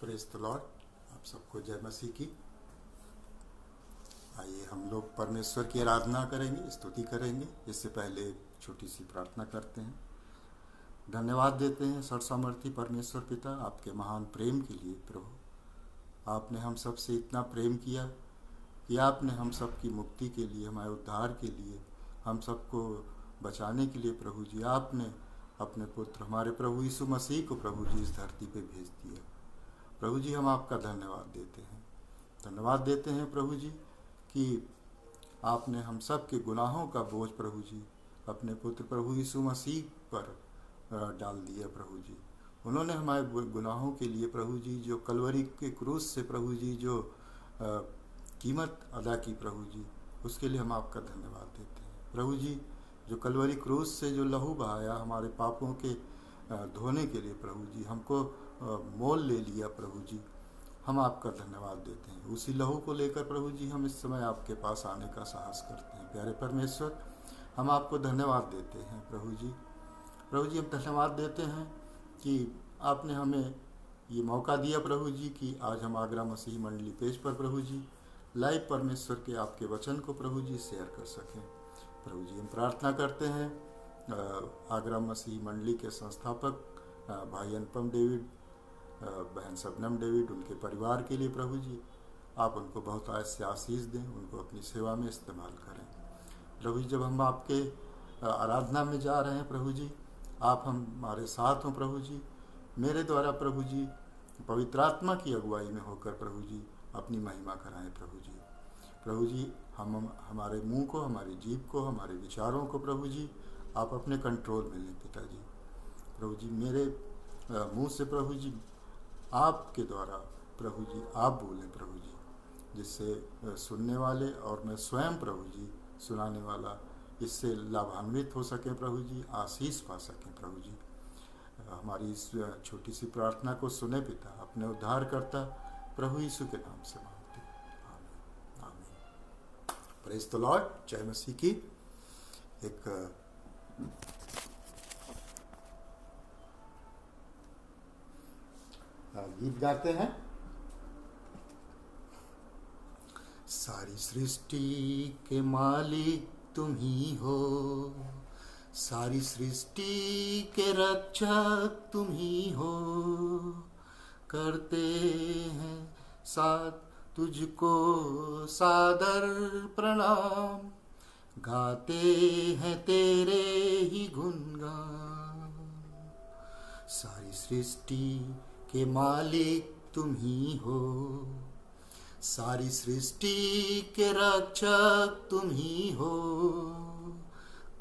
Praise the Lord. आप सबको जय मसीह की। आइए हम लोग परमेश्वर की आराधना करेंगे, स्तुति करेंगे। इससे पहले एक छोटी सी प्रार्थना करते हैं। धन्यवाद देते हैं सर्वसामर्थी परमेश्वर पिता आपके महान प्रेम के लिए। प्रभु, आपने हम सब से इतना प्रेम किया कि आपने हम सब की मुक्ति के लिए, हमारे उद्धार के लिए, हम सबको बचाने के लिए प्रभु जी आपने अपने पुत्र हमारे प्रभु यीशु मसीह को प्रभु जी इस धरती पे भेज दिया। प्रभु जी हम आपका धन्यवाद देते हैं। धन्यवाद देते हैं प्रभु जी कि आपने हम सब के गुनाहों का बोझ प्रभु जी अपने पुत्र प्रभु यीशु मसीह पर डाल दिया। प्रभु जी उन्होंने हमारे गुनाहों के लिए प्रभु जी जो कलवरी के क्रूस से प्रभु जी जो कीमत अदा की प्रभु जी, उसके लिए हम आपका धन्यवाद देते हैं। प्रभु जी जो कलवरी क्रूस से जो लहू बहाया हमारे पापों के धोने के लिए प्रभु जी, हमको मोल ले लिया प्रभु जी, हम आपका धन्यवाद देते हैं। उसी लहू को लेकर प्रभु जी हम इस समय आपके पास आने का साहस करते हैं। प्यारे परमेश्वर, हम आपको धन्यवाद देते हैं प्रभु जी। प्रभु जी हम धन्यवाद देते हैं कि आपने हमें ये मौका दिया प्रभु जी कि आज हम आगरा मसीही मंडली पेज पर प्रभु जी लाइव परमेश्वर के आपके वचन को प्रभु जी शेयर कर सकें। प्रभु जी हम प्रार्थना करते हैं आगरा मसीही मंडली के संस्थापक भाई अनुपम डेविड, बहन सबनम डेविड, उनके परिवार के लिए प्रभु जी आप उनको बहुत ऐसे आशीष दें, उनको अपनी सेवा में इस्तेमाल करें। प्रभु जी जब हम आपके आराधना में जा रहे हैं प्रभु जी, आप हमारे साथ हों प्रभु जी। मेरे द्वारा प्रभु जी पवित्र आत्मा की अगुवाई में होकर प्रभु जी अपनी महिमा कराएं प्रभु जी। प्रभु जी हम हमारे मुंह को, हमारी जीभ को, हमारे विचारों को प्रभु जी आप अपने कंट्रोल में लें पिताजी। प्रभु जी मेरे मुंह से प्रभु जी आपके द्वारा प्रभु जी आप बोलें प्रभु जी, जिससे सुनने वाले और मैं स्वयं प्रभु जी सुनाने वाला इससे लाभान्वित हो सके प्रभु जी, आशीष पा सकें प्रभु जी। हमारी इस छोटी सी प्रार्थना को सुने पिता, अपने उद्धार करता प्रभु यीशु के नाम से मांगते हैं, आमीन आमीन। प्रेज द लॉर्ड, जय मसीह की। एक गीत गाते हैं। सारी सृष्टि के मालिक तुम ही हो, सारी सृष्टि के रक्षक तुम ही हो, करते हैं साथ तुझको सादर प्रणाम, गाते हैं तेरे ही गुणगान। सारी सृष्टि के मालिक तुम ही हो, सारी सृष्टि के रक्षक तुम ही हो,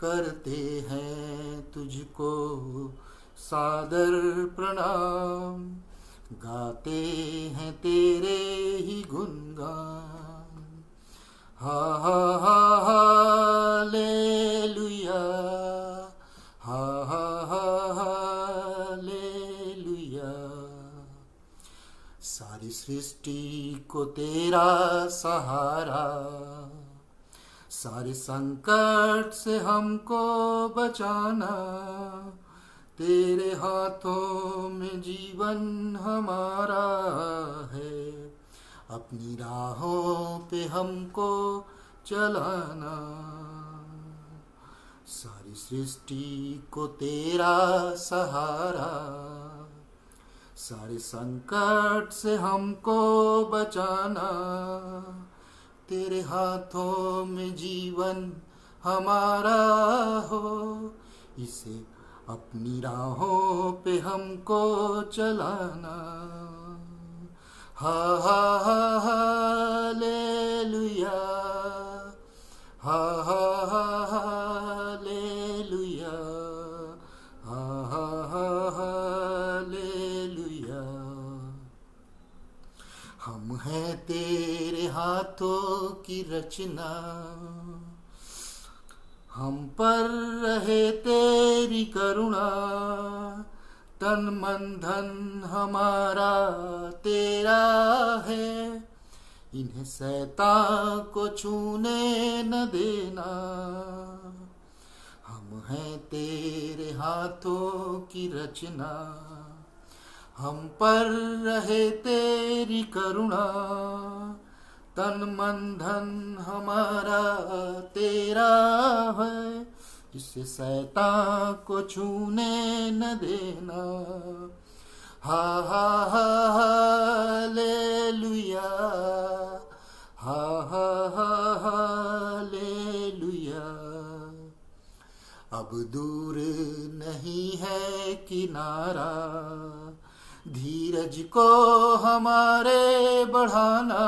करते हैं तुझको सादर प्रणाम, गाते हैं तेरे ही गुणगान। हा हा हा हालेलुया, हा हा हा हालेलुया। सारी सृष्टि को तेरा सहारा, सारे संकट से हमको बचाना, तेरे हाथों में जीवन हमारा है, अपनी राहों पे हमको चलाना। सारी सृष्टि को तेरा सहारा, सारे संकट से हमको बचाना, तेरे हाथों में जीवन हमारा हो, इसे अपनी राहों पे हमको चलाना। हा हा हा हालेलुया, हा हा हा हालेलुया, हा हा हा हालेलुया। हम हैं तेरे हाथों की रचना, हम पर रहे तेरी करुणा, तन मन धन हमारा तेरा है, इन्हें शैतान को छूने न देना। हम हैं तेरे हाथों की रचना, हम पर रहे तेरी करुणा, तन मन धन हमारा तेरा है, जिससे शैतान को छूने न देना। हा हा हा हालेलुया, हा हा हा हालेलुया। अब दूर नहीं है किनारा, धीरज को हमारे बढ़ाना,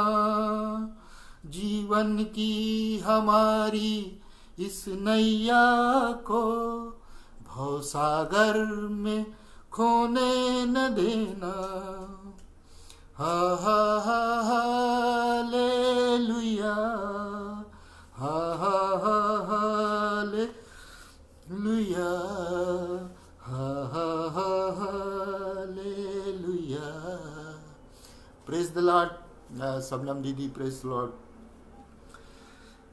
जीवन की हमारी इस नैया को भवसागर में खोने न देना। हा हा हा हालेलुया, हा हा हा हालेलुया, हा हा हा hallelujah. Praise the Lord. Shabnam दीदी, प्रेज द लॉर्ड।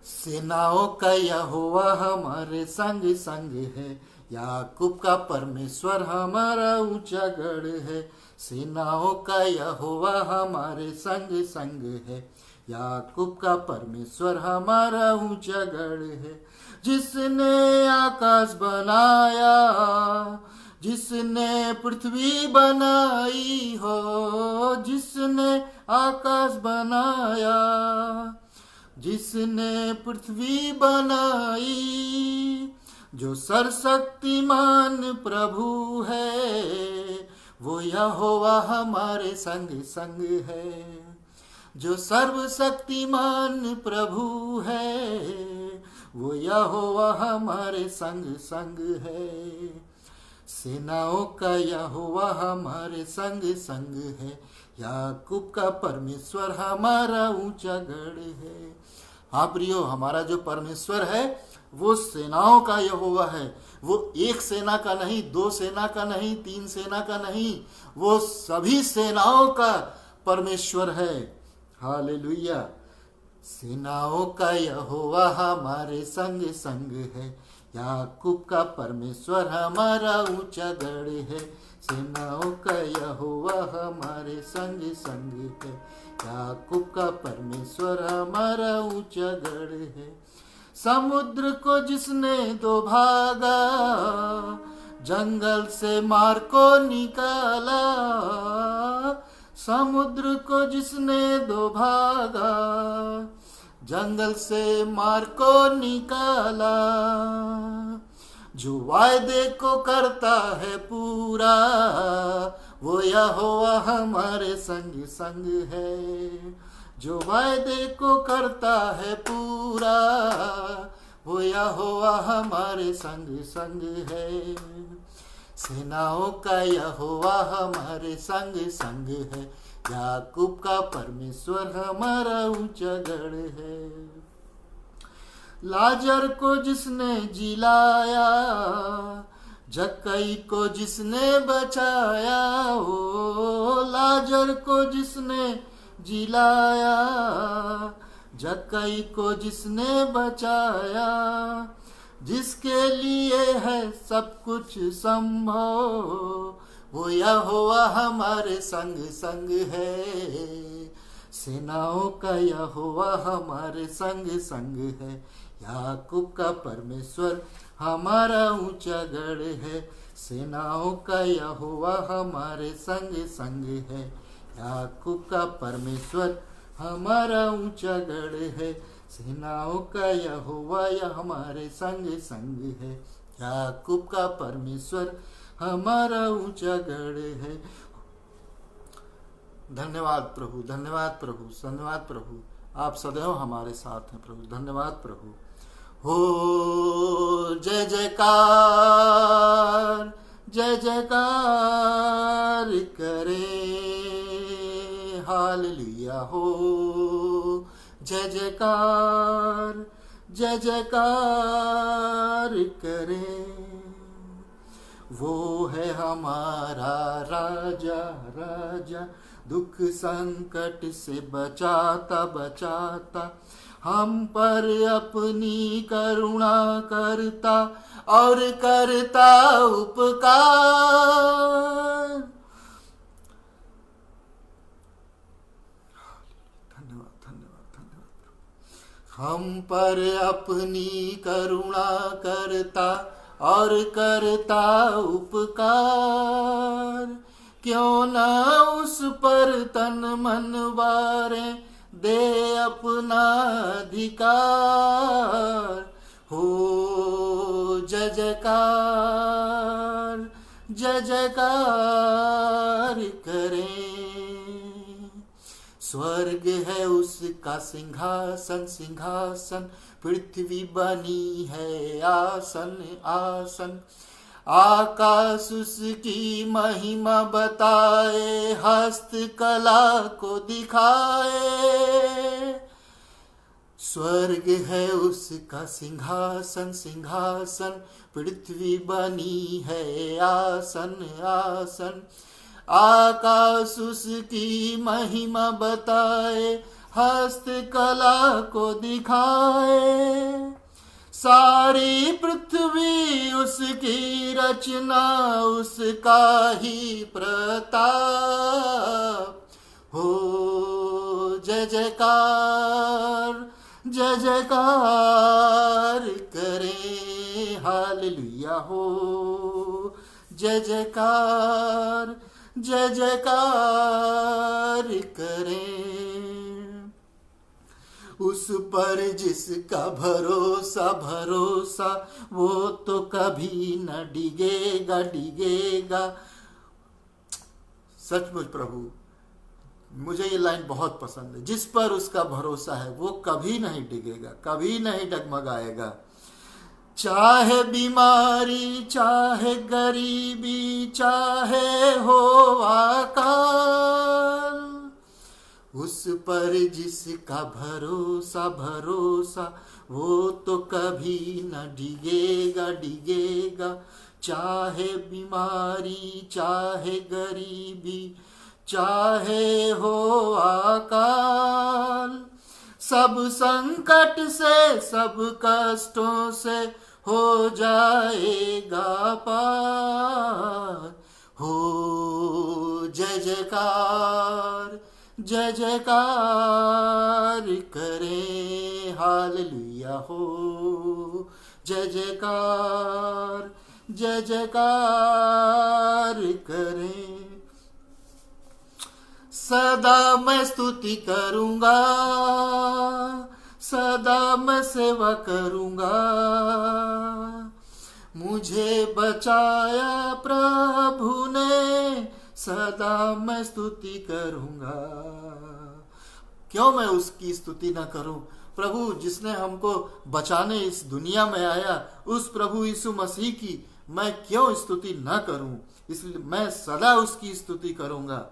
सेनाओं का यहोवा हमारे संग संग है, याकूब का परमेश्वर हमारा ऊंचा गढ़ है। सेनाओं का यहोवा हमारे संग संग है, याकूब का परमेश्वर हमारा ऊंचा गढ़ है। जिसने आकाश बनाया, जिसने पृथ्वी बनाई हो, जिसने आकाश बनाया, जिसने पृथ्वी बनाई, जो सर्वशक्तिमान प्रभु है, वो यहोवा हमारे संग संग है। जो सर्वशक्तिमान प्रभु है, वो यहोवा हमारे संग संग है। सेनाओं का यहोवा हमारे संग संग है, याकूब का परमेश्वर हमारा ऊंचा गढ़ है। हाँ प्रियो, हमारा जो परमेश्वर है वो सेनाओं का यहोवा है। वो एक सेना का नहीं, दो सेना का नहीं, तीन सेना का नहीं, वो सभी सेनाओं का परमेश्वर है। हालेलुया। सेनाओं का यहोवा हमारे संग संग है, याकूब का परमेश्वर हमारा ऊंचा गढ़ है। सेनाओं का यहोवा हमारे संग संग है, याकूब का परमेश्वर हमारा ऊंचा गढ़ है। समुद्र को जिसने दो भागा, जंगल से मार को निकाला, समुद्र को जिसने दो भागा, जंगल से मार को निकाला, जो वायदे को करता है पूरा, वो यहोवा हमारे संग संग है। जो वायदे को करता है पूरा, वो यहोवा हमारे संग संग है। सेनाओं का यहोवा हमारे संग संग है, याकूब का परमेश्वर हमारा ऊंचा गढ़ है। लाजर को जिसने जिलाया, जक्कई को जिसने बचाया, ओ लाजर को जिसने जिलाया, जक्कई को जिसने बचाया, जिसके लिए है सब कुछ संभव, वो यहोवा हमारे संग संग है। सेनाओं का यहोवा हमारे संग संग है, याकूब का परमेश्वर हमारा ऊंचा गढ़ है। सेनाओं का यहोवा हमारे संग संग है, याकूब का परमेश्वर हमारा ऊंचा गढ़ है। सेनाओं का यहोवा हमारे संग संग है, याकूब का परमेश्वर हमारा ऊंचा गढ़ है। धन्यवाद प्रभु, धन्यवाद प्रभु, धन्यवाद प्रभु। आप सदैव हमारे साथ हैं प्रभु। धन्यवाद प्रभु। हो जय जयकार, जय जयकार करे, हालेलुया हो। जय जयकार, जय जयकार करे, वो है हमारा राजा राजा, दुख संकट से बचाता बचाता, हम पर अपनी करुणा करता और करता उपकार। हम पर अपनी करुणा करता और करता उपकार, क्यों न उस पर तन मन वारे दे अपना अधिकार। हो जय जयकार, जय जयकार करें। स्वर्ग है उसका सिंहासन सिंहासन, पृथ्वी बनी है आसन आसन। आकाश उसकी महिमा बताए, हस्त कला को दिखाए। स्वर्ग है उसका सिंहासन सिंहासन, पृथ्वी बनी है आसन आसन। आकाश उसकी महिमा बताए, हस्त कला को दिखाए। सारी पृथ्वी उसकी रचना, उसका ही प्रताप। हो जय जयकार, जय जयकार करें। हालेलुया हो जय जयकार, जय जयकार करें। उस पर जिसका भरोसा भरोसा, वो तो कभी न डिगेगा डिगेगा। सचमुच प्रभु, मुझे ये लाइन बहुत पसंद है। जिस पर उसका भरोसा है वो कभी नहीं डिगेगा, कभी नहीं डगमगाएगा। चाहे बीमारी, चाहे गरीबी, चाहे हो अकाल, उस पर जिसका भरोसा भरोसा, वो तो कभी न डिगेगा डिगेगा। चाहे बीमारी, चाहे गरीबी, चाहे हो अकाल, सब संकट से सब कष्टों से हो जाएगा पार। हो जय जयकार, जय जयकार करें। हालेलुया हो जय जयकार, जय जयकार करें। सदा मैं स्तुति करूंगा, सदा मैं सेवा करूंगा। मुझे बचाया प्रभु ने, सदा मैं स्तुति करूंगा। क्यों मैं उसकी स्तुति न करूं? प्रभु जिसने हमको बचाने इस दुनिया में आया, उस प्रभु यीशु मसीह की मैं क्यों स्तुति न करूं? इसलिए मैं सदा उसकी स्तुति करूंगा।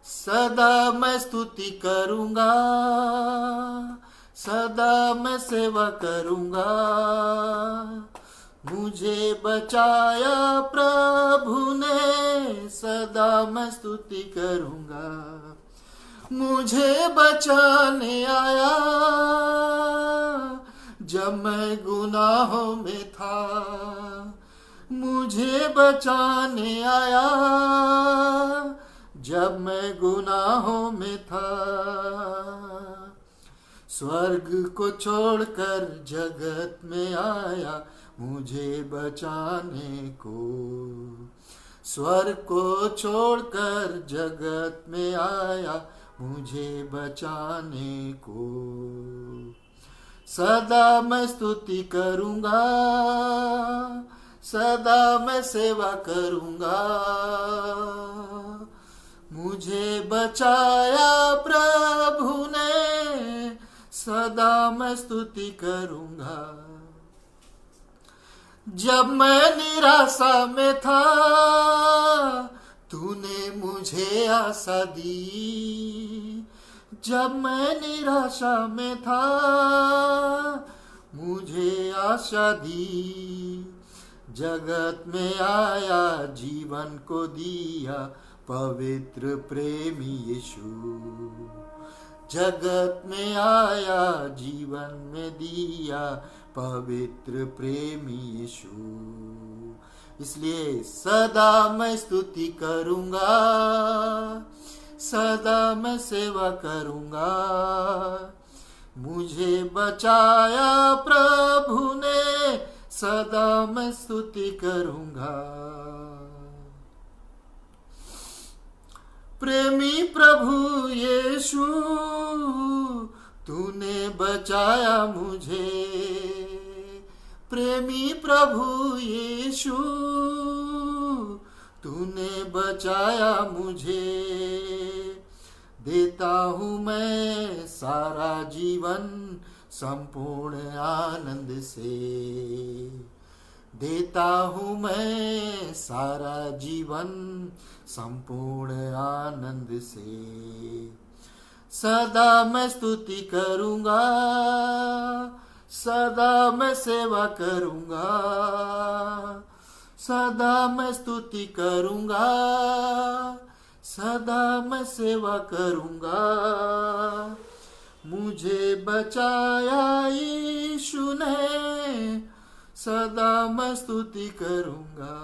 सदा मैं स्तुति करूंगा, सदा मैं सेवा करूंगा। मुझे बचाया प्रभु ने, सदा मैं स्तुति करूंगा। मुझे बचाने आया जब मैं गुनाहों में था, मुझे बचाने आया जब मैं गुनाहों में था। स्वर्ग को छोड़कर जगत में आया मुझे बचाने को। स्वर्ग को छोड़कर जगत में आया मुझे बचाने को। सदा मैं स्तुति करूंगा, सदा मैं सेवा करूंगा। मुझे बचाया प्रभु ने, सदा मैं स्तुति करूंगा। जब मैं निराशा में था तूने मुझे आशा दी। जब मैं निराशा में था मुझे आशा दी। जगत में आया जीवन को दिया पवित्र प्रेमी यीशु। जगत में आया जीवन में दिया पवित्र प्रेमी यीशु। इसलिए सदा मैं स्तुति करूंगा, सदा मैं सेवा करूंगा। मुझे बचाया प्रभु ने, सदा मैं स्तुति करूंगा। प्रेमी प्रभु यीशु, तूने बचाया मुझे। प्रेमी प्रभु यीशु, तूने बचाया मुझे। देता हूँ मैं सारा जीवन संपूर्ण आनंद से। देता हूँ मैं सारा जीवन संपूर्ण आनंद से। सदा मैं स्तुति करूँगा, सदा मैं सेवा करूँगा। सदा मैं स्तुति करूँगा, सदा मैं सेवा करूँगा। मुझे बचाया यीशु ने, सदा मैं स्तुति करूँगा।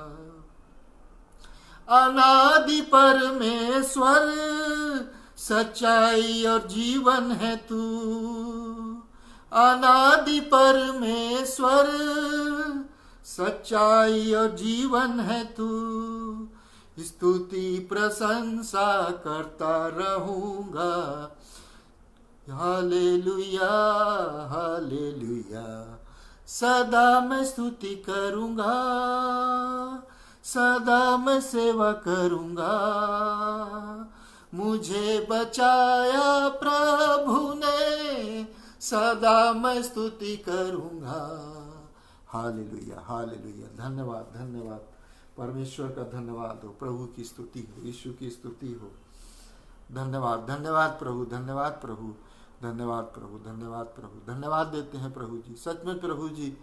अनादि परमेश्वर, सच्चाई और जीवन है तू। अनादि परमेश्वर, सच्चाई और जीवन है तू। स्तुति प्रशंसा करता रहूंगा। Hallelujah hallelujah. सदा मैं स्तुति करूंगा, सदा मैं सेवा करूंगा। मुझे बचाया प्रभु ने, सदा मैं स्तुति करूंगा। Hallelujah hallelujah. धन्यवाद धन्यवाद, परमेश्वर का धन्यवाद हो, प्रभु की स्तुति हो, यीशु की स्तुति हो। धन्यवाद धन्यवाद प्रभु, धन्यवाद प्रभु, धन्यवाद प्रभु, धन्यवाद प्रभु। धन्यवाद देते हैं प्रभु जी। सच में प्रभु जी,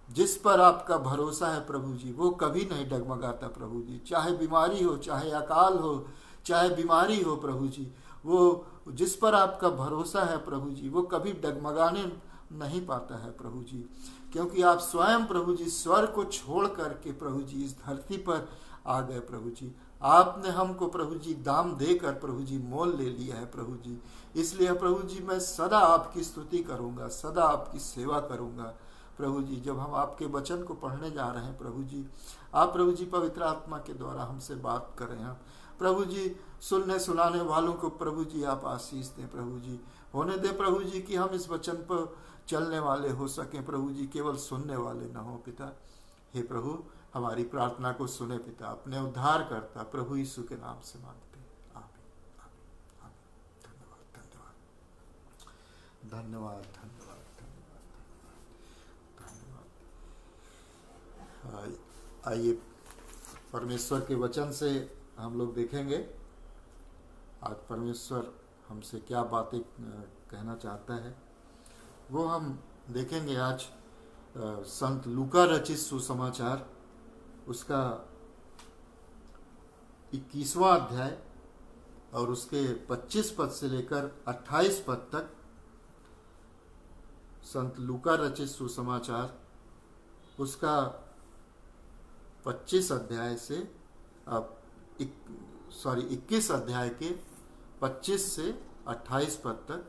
जिस पर आपका भरोसा है प्रभु जी, वो कभी नहीं डगमगाता प्रभु जी। चाहे बीमारी हो, चाहे अकाल हो, चाहे बीमारी हो प्रभु जी, वो जिस पर आपका भरोसा है प्रभु जी, वो कभी डगमगाने नहीं पाता है प्रभु जी। क्योंकि आप स्वयं प्रभु जी स्वर्ग को छोड़ करके प्रभु जी इस धरती पर आ गए प्रभु जी। आपने हमको प्रभु जी दाम देकर प्रभु जी मोल ले लिया है प्रभु जी। इसलिए प्रभु जी मैं सदा आपकी स्तुति करूंगा, सदा आपकी सेवा करूंगा प्रभु जी। जब हम आपके वचन को पढ़ने जा रहे हैं प्रभु जी, आप प्रभु जी पवित्र आत्मा के द्वारा हमसे बात कर रहे हैं प्रभु जी। सुनने सुनाने वालों को प्रभु जी आप आशीष दें प्रभु जी। होने दे प्रभु जी कि हम इस वचन पर चलने वाले हो सकें प्रभु जी, केवल सुनने वाले न हो पिता। हे प्रभु, हमारी प्रार्थना को सुने पिता, अपने उद्धार करता प्रभु यीशु के नाम से मांगते हैं, आमीन आमीन आमीन। धन्यवाद धन्यवाद धन्यवाद धन्यवाद धन्यवाद धन्यवाद। आइए परमेश्वर के वचन से हम लोग देखेंगे आज परमेश्वर हमसे क्या बातें कहना चाहता है, वो हम देखेंगे आज। संत लूका रचित सुसमाचार उसका 21वां अध्याय और उसके 25 पद से लेकर 28 पद तक। संत लूका रचित सुसमाचार उसका 25 अध्याय से 21 अध्याय के 25 से 28 पद तक।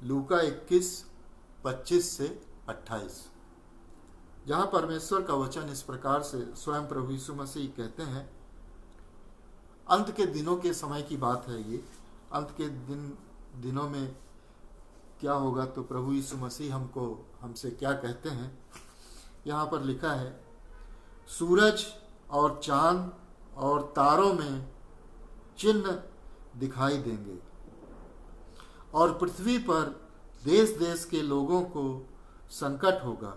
लूका 21:25 से 28, जहां परमेश्वर का वचन इस प्रकार से स्वयं प्रभु यीशु मसीह कहते हैं। अंत के दिनों के समय की बात है ये। अंत के दिनों में क्या होगा, तो प्रभु यीशु मसीह हमसे क्या कहते हैं। यहाँ पर लिखा है, सूरज और चांद और तारों में चिन्ह दिखाई देंगे और पृथ्वी पर देश देश के लोगों को संकट होगा,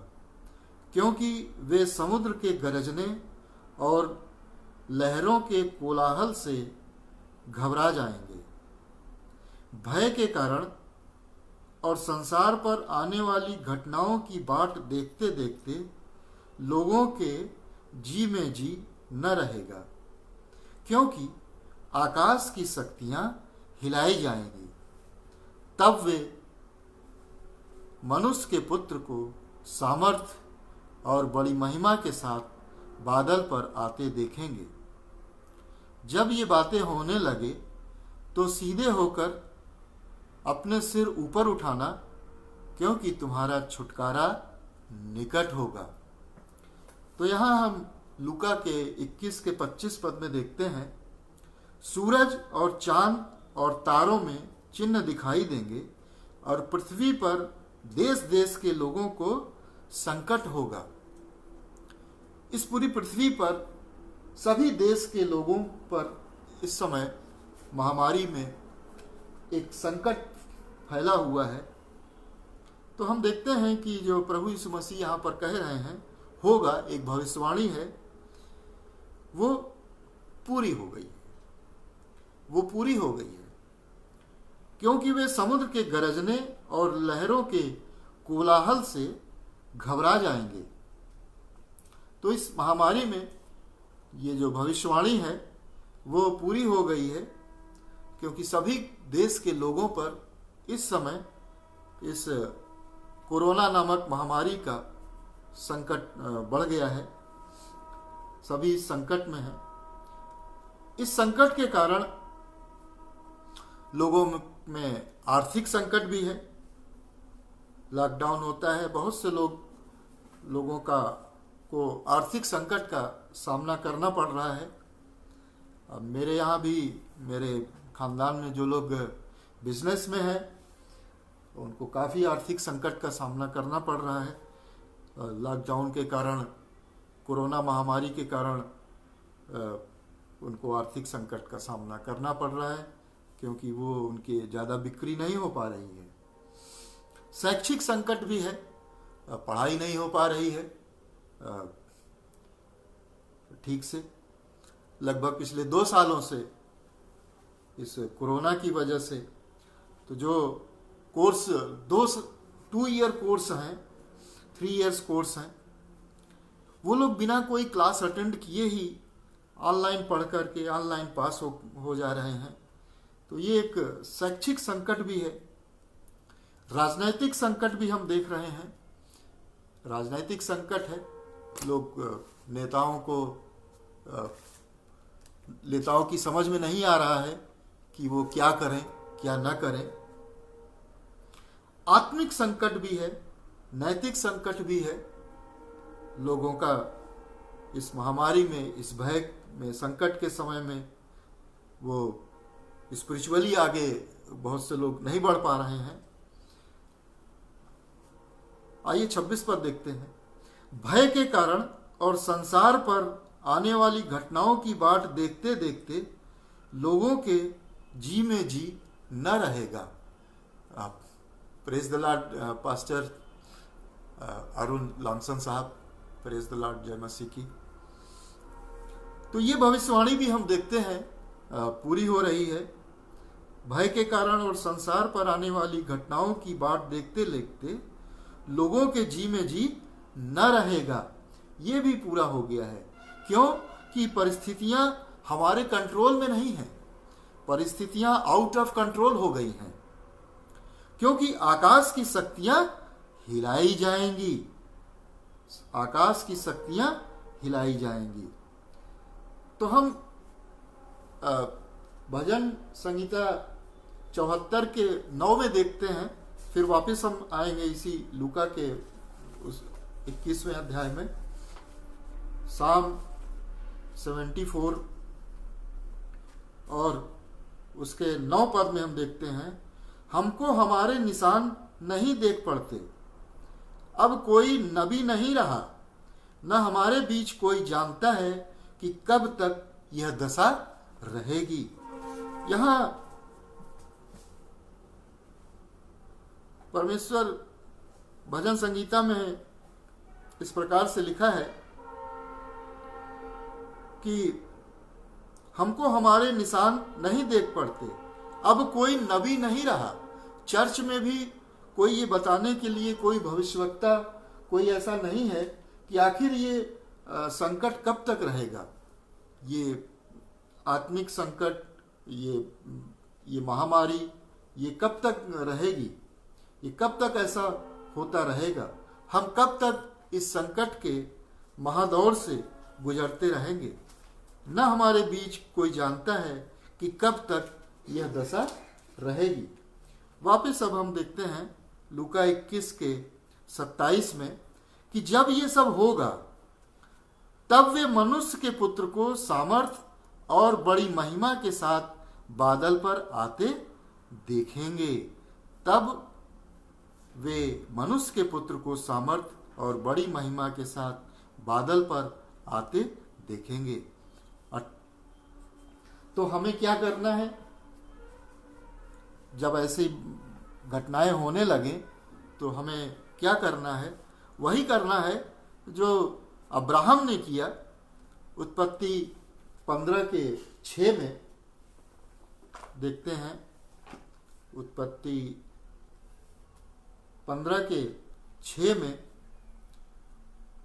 क्योंकि वे समुद्र के गरजने और लहरों के कोलाहल से घबरा जाएंगे। भय के कारण और संसार पर आने वाली घटनाओं की बाट देखते देखते लोगों के जी में जी न रहेगा, क्योंकि आकाश की शक्तियां हिलाई जाएंगी। तब वे मनुष्य के पुत्र को सामर्थ और बड़ी महिमा के साथ बादल पर आते देखेंगे। जब ये बातें होने लगे तो सीधे होकर अपने सिर ऊपर उठाना क्योंकि तुम्हारा छुटकारा निकट होगा। तो यहाँ हम लूका के 21 के 25 पद में देखते हैं, सूरज और चांद और तारों में चिन्ह दिखाई देंगे और पृथ्वी पर देश देश के लोगों को संकट होगा। इस पूरी पृथ्वी पर सभी देश के लोगों पर इस समय महामारी में एक संकट फैला हुआ है। तो हम देखते हैं कि जो प्रभु यीशु मसीह यहाँ पर कह रहे हैं होगा, एक भविष्यवाणी है, वो पूरी हो गई, वो पूरी हो गई है। क्योंकि वे समुद्र के गरजने और लहरों के कोलाहल से घबरा जाएंगे। तो इस महामारी में ये जो भविष्यवाणी है वो पूरी हो गई है, क्योंकि सभी देश के लोगों पर इस समय इस कोरोना नामक महामारी का संकट बढ़ गया है। सभी संकट में है। इस संकट के कारण लोगों में आर्थिक संकट भी है। लॉकडाउन होता है, बहुत से लोगों को आर्थिक संकट का सामना करना पड़ रहा है। अब मेरे यहाँ भी, मेरे खानदान में जो लोग बिजनेस में हैं उनको काफ़ी आर्थिक संकट का सामना करना पड़ रहा है। लॉकडाउन के कारण, कोरोना महामारी के कारण उनको आर्थिक संकट का सामना करना पड़ रहा है, क्योंकि वो उनके ज़्यादा बिक्री नहीं हो पा रही है। शैक्षिक संकट भी है, पढ़ाई नहीं हो पा रही है ठीक से। लगभग पिछले 2 सालों से इस कोरोना की वजह से तो जो कोर्स 2 ईयर कोर्स हैं, 3 इयर्स कोर्स हैं, वो लोग बिना कोई क्लास अटेंड किए ही ऑनलाइन पढ़ करके ऑनलाइन पास हो जा रहे हैं। तो ये एक शैक्षिक संकट भी है। राजनैतिक संकट भी हम देख रहे हैं। राजनैतिक संकट है, लोग नेताओं की समझ में नहीं आ रहा है कि वो क्या करें क्या न करें। आत्मिक संकट भी है, नैतिक संकट भी है। लोगों का इस महामारी में, इस भय में, संकट के समय में वो स्पिरिचुअली आगे बहुत से लोग नहीं बढ़ पा रहे हैं। आइए 26 पर देखते हैं। भय के कारण और संसार पर आने वाली घटनाओं की बाट देखते देखते लोगों के जी में जी न रहेगा। Praise the Lord pastor Arun Lawson sahab, praise the Lord, जय मसीह की। तो ये भविष्यवाणी भी हम देखते हैं पूरी हो रही है। भय के कारण और संसार पर आने वाली घटनाओं की बाट देखते देखते लोगों के जी में जी न रहेगा, ये भी पूरा हो गया है। क्यों? कि परिस्थितियां हमारे कंट्रोल में नहीं हैं, परिस्थितियां आउट ऑफ कंट्रोल हो गई हैं। क्योंकि आकाश की शक्तियां हिलाई जाएंगी, आकाश की शक्तियां हिलाई जाएंगी। तो हम भजन संहिता 74 के 9 में देखते हैं, फिर वापस हम आएंगे इसी लूका के उस 21वें अध्याय में। साम 74 और उसके 9 पद में हम देखते हैं, हमको हमारे निशान नहीं देख पड़ते, अब कोई नबी नहीं रहा, न हमारे बीच कोई जानता है कि कब तक यह दशा रहेगी। यहां परमेश्वर भजन संगीता में इस प्रकार से लिखा है कि हमको हमारे निशान नहीं देख पड़ते, अब कोई नबी नहीं रहा। चर्च में भी कोई ये बताने के लिए कोई भविष्यवक्ता कोई ऐसा नहीं है कि आखिर ये संकट कब तक रहेगा, ये आत्मिक संकट, ये महामारी ये कब तक रहेगी, ये कब तक ऐसा होता रहेगा, हम कब तक इस संकट के महादौर से गुजरते रहेंगे। न हमारे बीच कोई जानता है कि कब तक यह दशा रहेगी। वापस अब हम देखते हैं लूका 21 के 27 में कि जब ये सब होगा तब वे मनुष्य के पुत्र को सामर्थ और बड़ी महिमा के साथ बादल पर आते देखेंगे। तब वे मनुष्य के पुत्र को सामर्थ और बड़ी महिमा के साथ बादल पर आते देखेंगे। तो हमें क्या करना है? जब ऐसी घटनाएं होने लगे तो हमें क्या करना है? वही करना है जो अब्राहम ने किया। उत्पत्ति 15 के 6 में देखते हैं। उत्पत्ति 15 के 6 में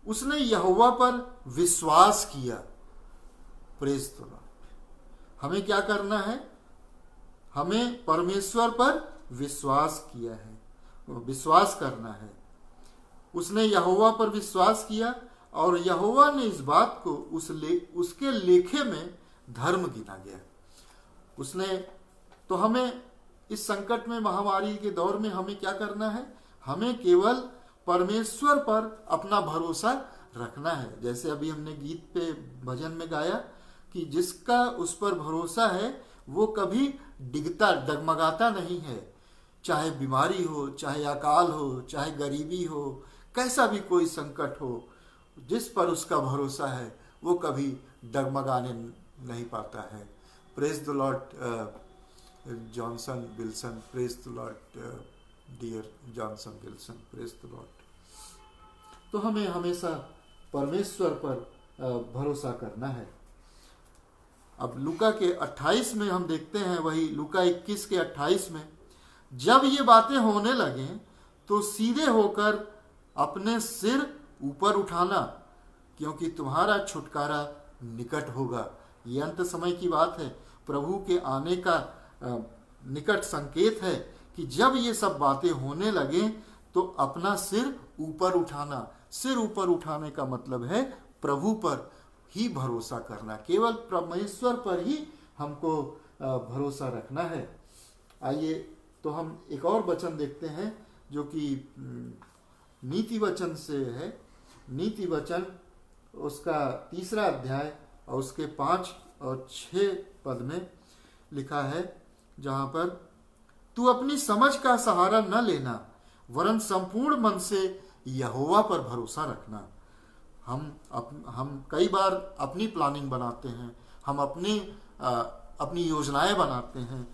उसने यहोवा पर विश्वास किया। Praise the Lord. हमें क्या करना है? हमें परमेश्वर पर विश्वास किया है, विश्वास करना है। उसने यहोवा पर विश्वास किया और यहोवा ने इस बात को उसके लेखे में धर्म गिना गया। उसने तो हमें इस संकट में, महामारी के दौर में हमें क्या करना है? हमें केवल परमेश्वर पर अपना भरोसा रखना है। जैसे अभी हमने गीत पे भजन में गाया कि जिसका उस पर भरोसा है वो कभी डिगता डगमगाता नहीं है। चाहे बीमारी हो, चाहे अकाल हो, चाहे गरीबी हो, कैसा भी कोई संकट हो, जिस पर उसका भरोसा है वो कभी डगमगाने नहीं पाता है। Praise the Lord Johnson Wilson. Praise the Lord dear Johnson Wilson. Praise the Lord. तो हमें हमेशा परमेश्वर पर भरोसा करना है। अब लूका के 28 में हम देखते हैं, वही लूका 21 के 28 में, जब ये बातें होने लगे तो सीधे होकर अपने सिर ऊपर उठाना, क्योंकि तुम्हारा छुटकारा निकट होगा। ये अंत समय की बात है। प्रभु के आने का निकट संकेत है कि जब ये सब बातें होने लगे तो अपना सिर ऊपर उठाना। सिर ऊपर उठाने का मतलब है प्रभु पर ही भरोसा करना, केवल परमेश्वर पर ही हमको भरोसा रखना है। आइए तो हम एक और वचन देखते हैं जो कि नीति वचन से है। नीति वचन उसका 3 अध्याय और उसके 5 और 6 पद में लिखा है, जहां पर तू अपनी समझ का सहारा न लेना वरन संपूर्ण मन से यहोवा पर भरोसा रखना। हम कई बार अपनी प्लानिंग बनाते हैं, हम अपनी योजनाएं बनाते हैं,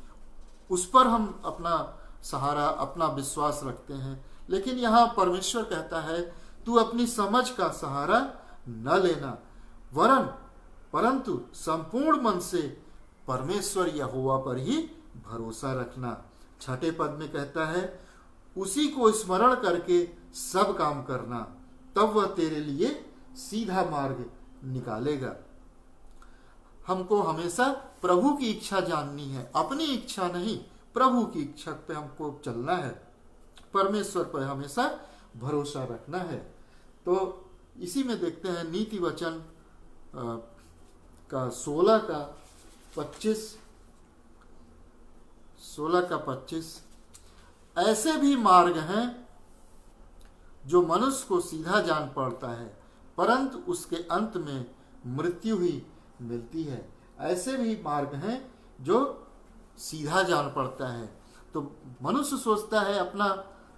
उस पर हम अपना सहारा, अपना विश्वास रखते हैं। लेकिन यहाँ परमेश्वर कहता है तू अपनी समझ का सहारा न लेना परंतु संपूर्ण मन से परमेश्वर यहोवा पर ही भरोसा रखना। 6 पद में कहता है उसी को स्मरण करके सब काम करना, तब वह तेरे लिए सीधा मार्ग निकालेगा। हमको हमेशा प्रभु की इच्छा जाननी है, अपनी इच्छा नहीं, प्रभु की इच्छा पे हमको चलना है, परमेश्वर पर हमेशा भरोसा रखना है। तो इसी में देखते हैं नीति वचन का 16 का 25 ऐसे भी मार्ग हैं जो मनुष्य को सीधा जान पड़ता है परंतु उसके अंत में मृत्यु ही मिलती है। ऐसे भी मार्ग हैं जो सीधा जान पड़ता है। तो मनुष्य सोचता है,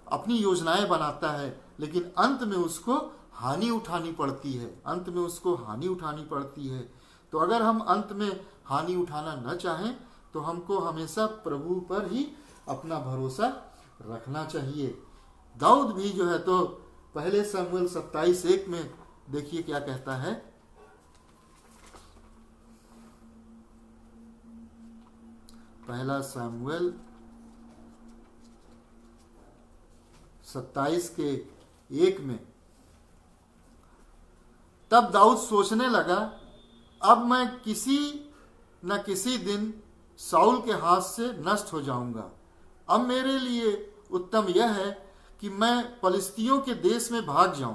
अपनी योजनाएं बनाता है, लेकिन अंत में उसको हानि उठानी पड़ती है, अंत में उसको हानि उठानी पड़ती है। तो अगर हम अंत में हानि उठाना न चाहें तो हमको हमेशा प्रभु पर ही अपना भरोसा रखना चाहिए। दाऊद भी जो है तो पहले शमूएल 27:1 में देखिए क्या कहता है। पहला शमूएल 27:1 में, तब दाऊद सोचने लगा अब मैं किसी न किसी दिन साउल के हाथ से नष्ट हो जाऊंगा। अब मेरे लिए उत्तम यह है कि मैं पलिस्तियों के देश में भाग जाऊं,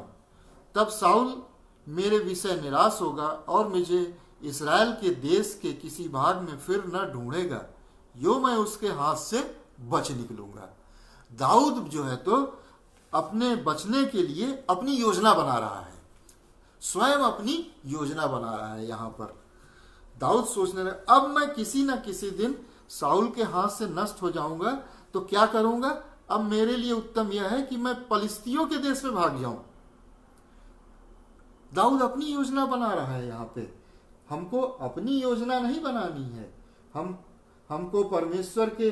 तब साउल मेरे विषय निराश होगा और मुझे इस्राएल के देश के किसी भाग में फिर न ढूंढेगा, यो मैं उसके हाथ से बच निकलूंगा। दाऊद जो है तो अपने बचने के लिए अपनी योजना बना रहा है, स्वयं अपनी योजना बना रहा है। यहां पर दाऊद सोचने लगे, अब मैं किसी न किसी दिन साउल के हाथ से नष्ट हो जाऊंगा तो क्या करूंगा, अब मेरे लिए उत्तम यह है कि मैं पलिस्तियों के देश में भाग जाऊं। दाऊद अपनी योजना बना रहा है। यहाँ पे हमको अपनी योजना नहीं बनानी है, हमको परमेश्वर के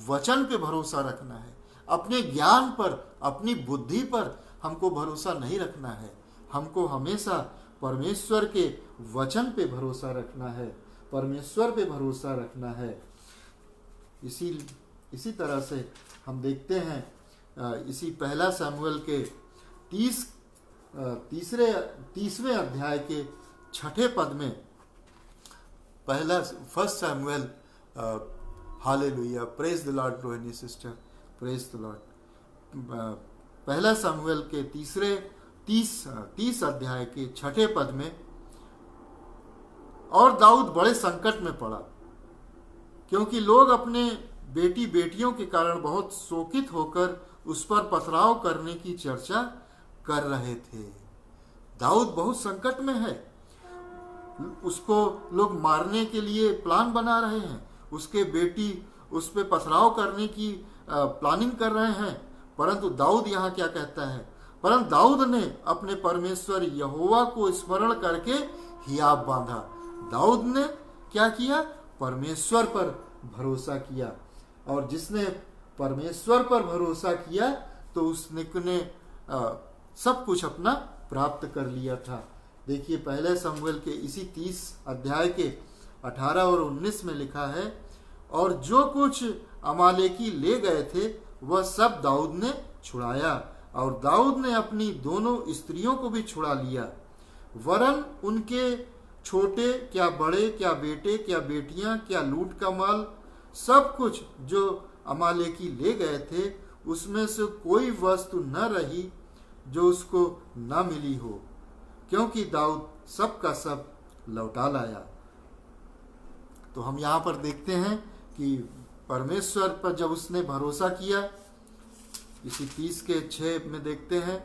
वचन पे भरोसा रखना है। अपने ज्ञान पर, अपनी बुद्धि पर हमको भरोसा नहीं रखना है। हमको हमेशा परमेश्वर के वचन पे भरोसा रखना है, परमेश्वर पे भरोसा रखना है। इसी तरह से हम देखते हैं इसी पहला शमूएल के 30वें अध्याय के 6 पद में, फर्स्ट शमूएल, hallelujah, praise the Lord Rohini sister, praise the Lord. पहला शमूएल के 30 अध्याय के 6 पद में, और दाऊद बड़े संकट में पड़ा क्योंकि लोग अपने बेटी बेटियों के कारण बहुत शोकित होकर उस पर पथराव करने की चर्चा कर रहे थे। दाऊद बहुत संकट में है, उसको लोग मारने के लिए प्लान बना रहे हैं, उसके बेटी उस पर पथराव करने की प्लानिंग कर रहे हैं। परंतु दाऊद यहाँ क्या कहता है, परंतु दाऊद ने अपने परमेश्वर यहोवा को स्मरण करके हियाव बांधा। दाऊद ने क्या किया, परमेश्वर पर भरोसा किया, और जिसने परमेश्वर पर भरोसा किया तो उसने सब कुछ अपना प्राप्त कर लिया था। देखिए पहले शमूएल के इसी 30 अध्याय के 18 और 19 में लिखा है, और जो कुछ अमालेकी ले गए थे वह सब दाऊद ने छुड़ाया, और दाऊद ने अपनी दोनों स्त्रियों को भी छुड़ा लिया, वरन उनके छोटे क्या बड़े, क्या बेटे क्या बेटियां, क्या लूट का माल, सब कुछ जो अमालेकी ले गए थे उसमें से कोई वस्तु न रही जो उसको न मिली हो, क्योंकि दाऊद सब का सब लौटा लाया। तो हम यहाँ पर देखते हैं कि परमेश्वर पर जब उसने भरोसा किया, इसी 30 के 6 में देखते हैं,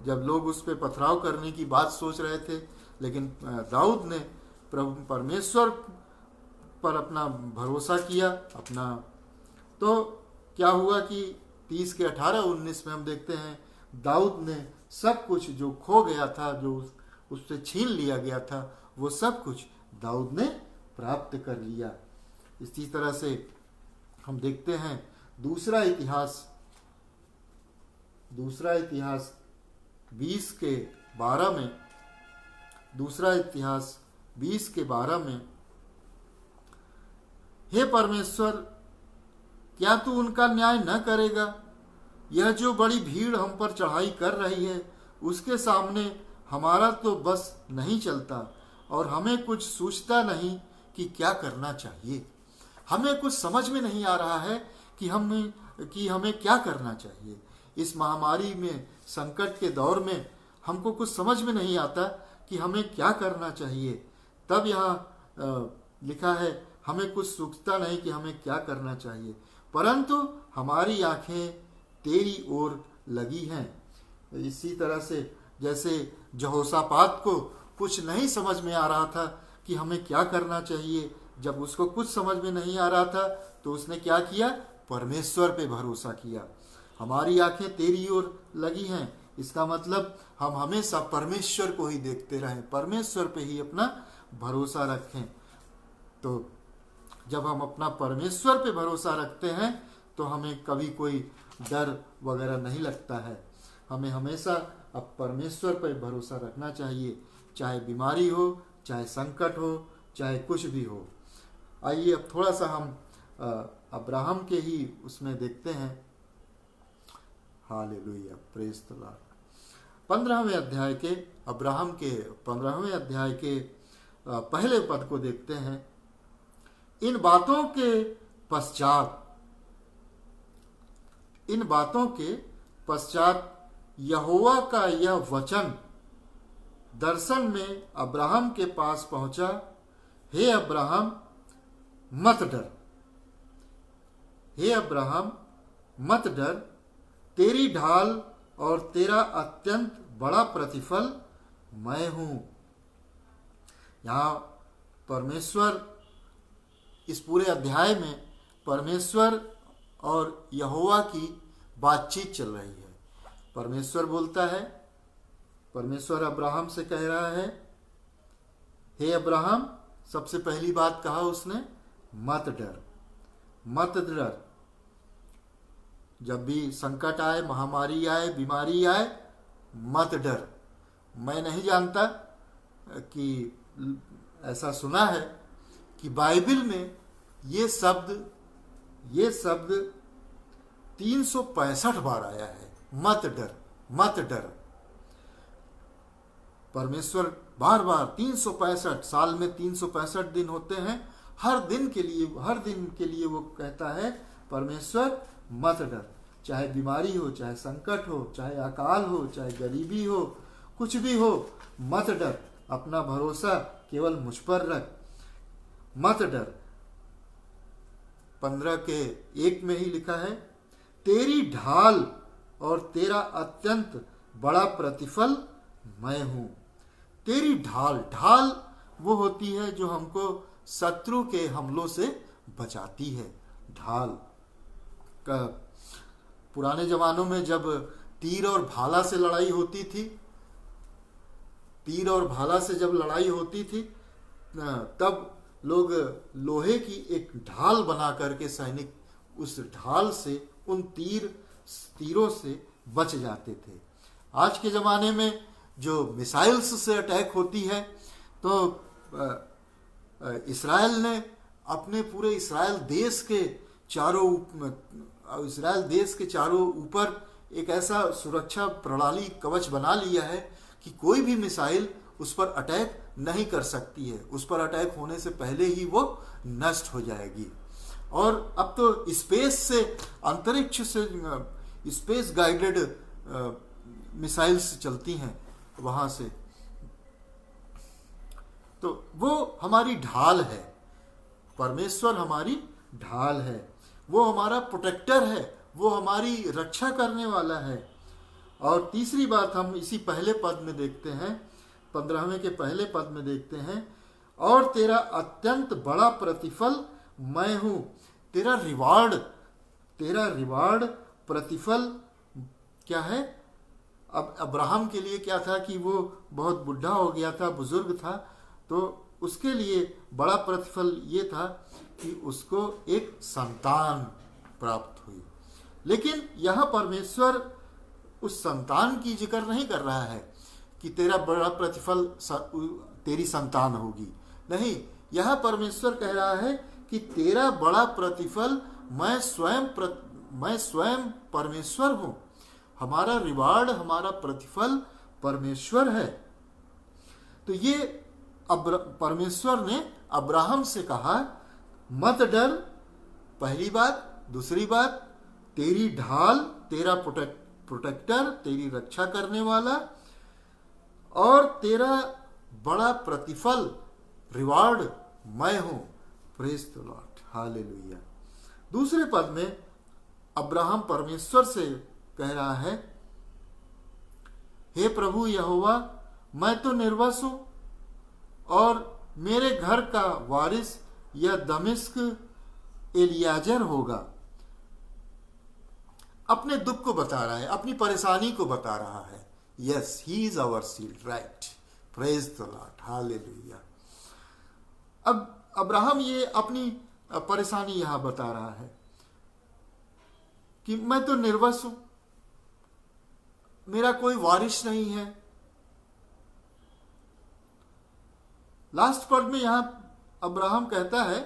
जब लोग उस पर पथराव करने की बात सोच रहे थे, लेकिन दाऊद ने प्रभु परमेश्वर पर अपना भरोसा किया अपना। तो क्या हुआ कि 30 के 18-19 में हम देखते हैं दाऊद ने सब कुछ जो खो गया था, जो उससे छीन लिया गया था, वो सब कुछ दाऊद ने प्राप्त कर लिया। इसी तरह से हम देखते हैं दूसरा इतिहास 20 के 12 में, दूसरा इतिहास 20 के 12 में, हे परमेश्वर क्या तू उनका न्याय न करेगा, यह जो बड़ी भीड़ हम पर चढ़ाई कर रही है उसके सामने हमारा तो बस नहीं चलता, और हमें कुछ सूझता नहीं कि क्या करना चाहिए। हमें कुछ समझ में नहीं आ रहा है कि हमें क्या करना चाहिए। इस महामारी में, संकट के दौर में हमको कुछ समझ में नहीं आता कि हमें क्या करना चाहिए। तब यहाँ लिखा है हमें कुछ सूझता नहीं कि हमें क्या करना चाहिए, परंतु हमारी आंखें तेरी ओर लगी हैं। इसी तरह से जैसे यहोशापात को कुछ नहीं समझ में आ रहा था कि हमें क्या करना चाहिए, जब उसको कुछ समझ में नहीं आ रहा था तो उसने क्या किया, परमेश्वर पे भरोसा किया। हमारी आंखें तेरी ओर लगी हैं, इसका मतलब हम हमेशा परमेश्वर को ही देखते रहें, परमेश्वर पे ही अपना भरोसा रखें। तो जब हम अपना परमेश्वर पे भरोसा रखते हैं तो हमें कभी कोई डर वगैरह नहीं लगता है। हमें हमेशा अब परमेश्वर पर भरोसा रखना चाहिए, चाहे बीमारी हो, चाहे संकट हो, चाहे कुछ भी हो। आइए अब थोड़ा सा हम अब्राहम के ही उसमें देखते हैं। Hallelujah, praise the Lord. 15वें अध्याय के अब्राहम के 15वें अध्याय के पहले पद को देखते हैं। इन बातों के पश्चात यहोवा का यह वचन दर्शन में अब्राहम के पास पहुंचा, हे अब्राहम मत डर, हे अब्राहम मत डर, तेरी ढाल और तेरा अत्यंत बड़ा प्रतिफल मैं हूं। यहाँ परमेश्वर, इस पूरे अध्याय में परमेश्वर और यहोवा की बातचीत चल रही है। परमेश्वर बोलता है, परमेश्वर अब्राहम से कह रहा है, हे अब्राहम, सबसे पहली बात कहा उसने, मत डर, मत डर। जब भी संकट आए, महामारी आए, बीमारी आए, मत डर। मैं नहीं जानता कि ऐसा सुना है कि बाइबल में ये शब्द 365 बार आया है, मत डर, मत डर। परमेश्वर बार बार 365 साल में 365 दिन होते हैं, हर दिन के लिए वो कहता है, परमेश्वर मत डर। चाहे बीमारी हो, चाहे संकट हो, चाहे अकाल हो, चाहे गरीबी हो, कुछ भी हो, मत डर। अपना भरोसा केवल मुझ पर रख, मत डर। 15:1 में ही लिखा है, तेरी ढाल और तेरा अत्यंत बड़ा प्रतिफल मैं हूं। तेरी ढाल वो होती है जो हमको शत्रु के हमलों से बचाती है। ढाल का पुराने जमानों में जब तीर और भाला से लड़ाई होती थी, तब लोग लोहे की एक ढाल बना करके सैनिक उस ढाल से, उन तीरों से बच जाते थे। आज के ज़माने में जो मिसाइल्स से अटैक होती है, तो इस्राएल ने अपने पूरे इस्राएल देश के चारों ऊपर एक ऐसा सुरक्षा प्रणाली, कवच बना लिया है कि कोई भी मिसाइल उस पर अटैक नहीं कर सकती है। उस पर अटैक होने से पहले ही वो नष्ट हो जाएगी। और अब तो स्पेस से, अंतरिक्ष से स्पेस गाइडेड मिसाइल्स चलती हैं वहां से। तो वो हमारी ढाल है, परमेश्वर हमारी ढाल है, वो हमारा प्रोटेक्टर है, वो हमारी रक्षा करने वाला है। और तीसरी बात हम इसी पहले पद में देखते हैं, 15वें के पहले पद में देखते हैं, और तेरा अत्यंत बड़ा प्रतिफल मैं हूं। तेरा रिवार्ड प्रतिफल क्या है? अब अब्राहम के लिए क्या था कि वो बहुत बुढ़ा हो गया था, बुजुर्ग था, तो उसके लिए बड़ा प्रतिफल ये था कि उसको एक संतान प्राप्त हुई। लेकिन यहाँ परमेश्वर उस संतान की जिक्र नहीं कर रहा है कि तेरा बड़ा प्रतिफल तेरी संतान होगी। नहीं, यहाँ परमेश्वर कह रहा है कि तेरा बड़ा प्रतिफल मैं स्वयं परमेश्वर हूँ। हमारा रिवार्ड, हमारा प्रतिफल परमेश्वर है। तो ये परमेश्वर ने अब्राहम से कहा, मत डर, पहली बात। दूसरी बात, तेरी ढाल, तेरा प्रोटेक्टर, तेरी रक्षा करने वाला, और तेरा बड़ा प्रतिफल, रिवार्ड मैं हूं। Praise the Lord, hallelujah. दूसरे पद में अब्राहम परमेश्वर से कह रहा है, हे प्रभु यहोवा, मैं तो निर्वंश हूं और मेरे घर का वारिस यह दमिश्क एलियाजर होगा। अपने दुख को बता रहा है, अपनी परेशानी को बता रहा है। Yes, he is our shield, right, praise the Lord, hallelujah. अब अब्राहम ये अपनी परेशानी यहां बता रहा है कि मैं तो निर्वंश हूं, मेरा कोई वारिस नहीं है। लास्ट पद में यहां अब्राहम कहता है,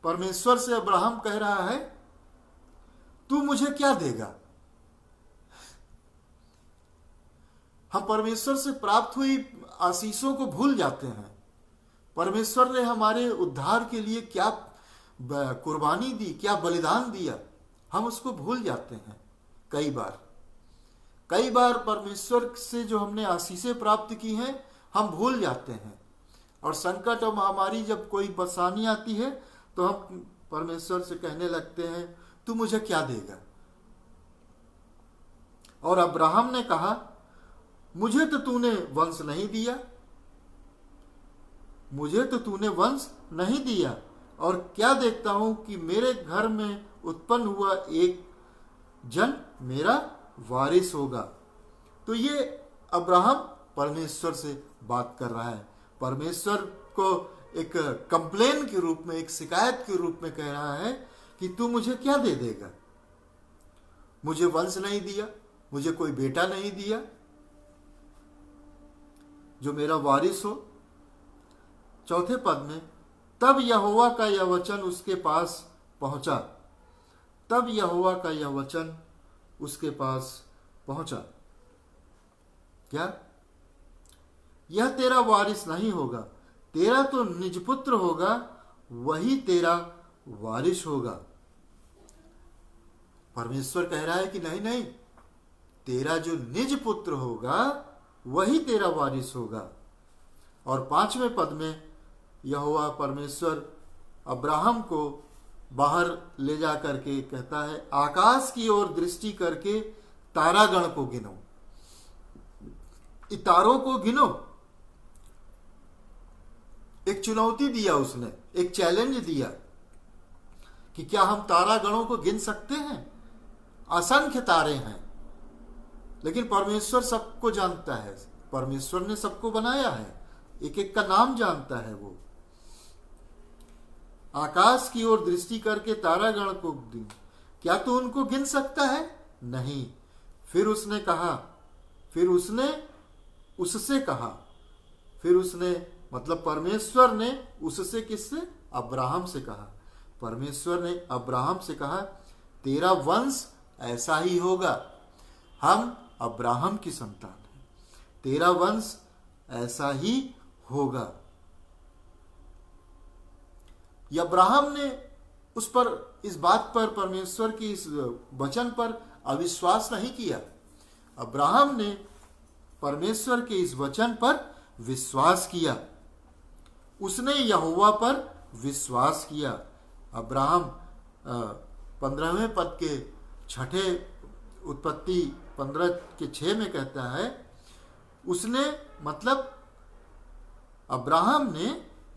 परमेश्वर से अब्राहम कह रहा है, तू मुझे क्या देगा? हम परमेश्वर से प्राप्त हुई आशीषों को भूल जाते हैं। परमेश्वर ने हमारे उद्धार के लिए क्या कुर्बानी दी, क्या बलिदान दिया, हम उसको भूल जाते हैं। कई बार परमेश्वर से जो हमने आशीषें प्राप्त की हैं, हम भूल जाते हैं। और संकट और महामारी, जब कोई परेशानी आती है, तो हम परमेश्वर से कहने लगते हैं, तू मुझे क्या देगा? और अब्राहम ने कहा, मुझे तो तूने वंश नहीं दिया, मुझे तो तूने वंश नहीं दिया, और क्या देखता हूं कि मेरे घर में उत्पन्न हुआ एक जन मेरा वारिस होगा। तो ये अब्राहम परमेश्वर से बात कर रहा है, परमेश्वर को एक कंप्लेन के रूप में, एक शिकायत के रूप में कह रहा है कि तू मुझे क्या दे देगा, मुझे वंश नहीं दिया, मुझे कोई बेटा नहीं दिया जो मेरा वारिस हो। चौथे पद में, तब यहोवा का यह वचन उसके पास पहुंचा, तब यहोवा का यह वचन उसके पास पहुंचा। क्या? यह तेरा वारिस नहीं होगा, तेरा तो निज पुत्र होगा, वही तेरा वारिस होगा। परमेश्वर कह रहा है कि नहीं नहीं, तेरा जो निज पुत्र होगा वही तेरा वारिस होगा। और 5वें पद में यहोवा परमेश्वर अब्राहम को बाहर ले जा करके कहता है, आकाश की ओर दृष्टि करके तारागण को गिनो, तारों को गिनो। एक चुनौती दिया उसने, एक चैलेंज दिया कि क्या हम तारागणों को गिन सकते हैं? असंख्य तारे हैं, लेकिन परमेश्वर सबको जानता है, परमेश्वर ने सबको बनाया है, एक एक का नाम जानता है वो। आकाश की ओर दृष्टि करके तारागण को गिन, क्या तू उनको गिन सकता है? नहीं। फिर उसने कहा, फिर उसने उससे कहा, फिर उसने मतलब परमेश्वर ने उससे, किससे? अब्राहम से कहा। परमेश्वर ने अब्राहम से कहा, तेरा वंश ऐसा ही होगा, हम अब्राहम की संतान हैं, तेरा वंश ऐसा ही होगा। अब्राहम ने उस पर, इस बात पर, परमेश्वर की इस वचन पर अविश्वास नहीं किया। अब्राहम ने परमेश्वर के इस वचन पर विश्वास किया, उसने यहोवा पर विश्वास किया। अब्राहम 15वें पद के 6 उत्पत्ति 15:6 में कहता है, उसने मतलब अब्राहम ने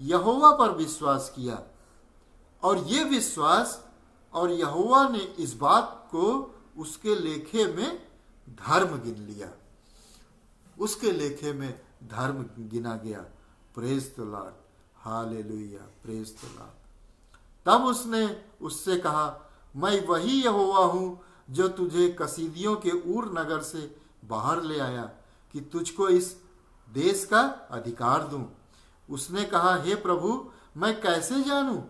यहोवा पर विश्वास किया, और ये विश्वास और यहोवा ने इस बात को उसके लेखे में धर्म गिन लिया, उसके लेखे में धर्म गिना गया। Praise the Lord, hallelujah, praise the Lord. तब उसने उससे कहा, मैं वही यहोवा हूं जो तुझे कसीदियों के ऊर नगर से बाहर ले आया कि तुझको इस देश का अधिकार दूं। उसने कहा, हे प्रभु, मैं कैसे जानूं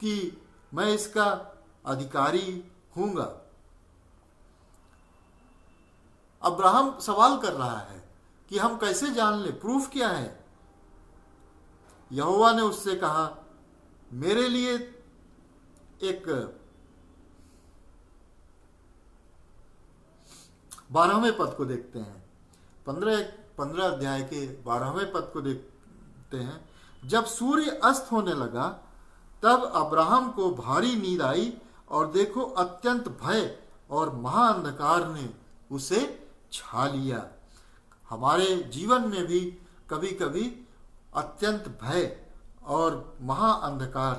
कि मैं इसका अधिकारी हूंगा? अब्राहम सवाल कर रहा है कि हम कैसे जान ले, प्रूफ क्या है? यहोवा ने उससे कहा, मेरे लिए एक 12वें पद को देखते हैं, 15 अध्याय के 12वें पद को देखते हैं। जब सूर्य अस्त होने लगा तब अब्राहम को भारी नींद आई, और देखो अत्यंत भय और महाअंधकार ने उसे छा लिया। हमारे जीवन में भी कभी कभी अत्यंत भय और महाअंधकार,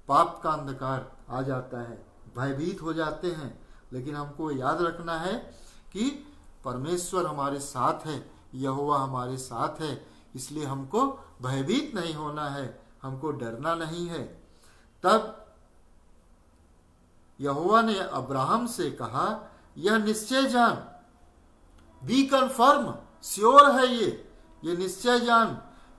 पाप का अंधकार आ जाता है, भयभीत हो जाते हैं। लेकिन हमको याद रखना है कि परमेश्वर हमारे साथ है, यहोवा हमारे साथ है, इसलिए हमको भयभीत नहीं होना है, हमको डरना नहीं है। तब यहोवा ने अब्राहम से कहा, यह निश्चय जान, बी कन्फर्म, श्योर है ये निश्चय जान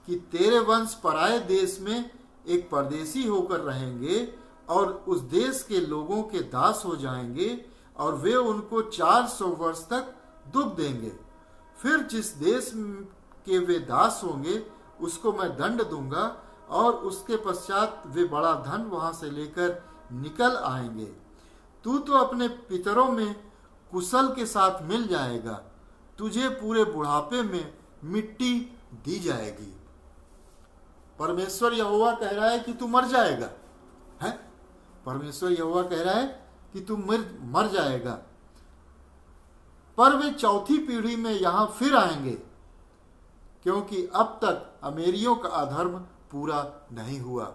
कि तेरे वंश पराये देश में एक परदेशी होकर रहेंगे और उस देश के लोगों के दास हो जाएंगे, और वे उनको 400 वर्ष तक दुख देंगे। फिर जिस देश के वे दास होंगे उसको मैं दंड दूंगा, और उसके पश्चात वे बड़ा धन वहां से लेकर निकल आएंगे। तू तो अपने पितरों में कुशल के साथ मिल जाएगा, तुझे पूरे बुढ़ापे में मिट्टी दी जाएगी। परमेश्वर यहोवा कह रहा है कि तू मर जाएगा, है? परमेश्वर यहोवा कह रहा है कि तू मर जाएगा। पर वे चौथी पीढ़ी में यहां फिर आएंगे, क्योंकि अब तक अमेरियों का अधर्म पूरा नहीं हुआ।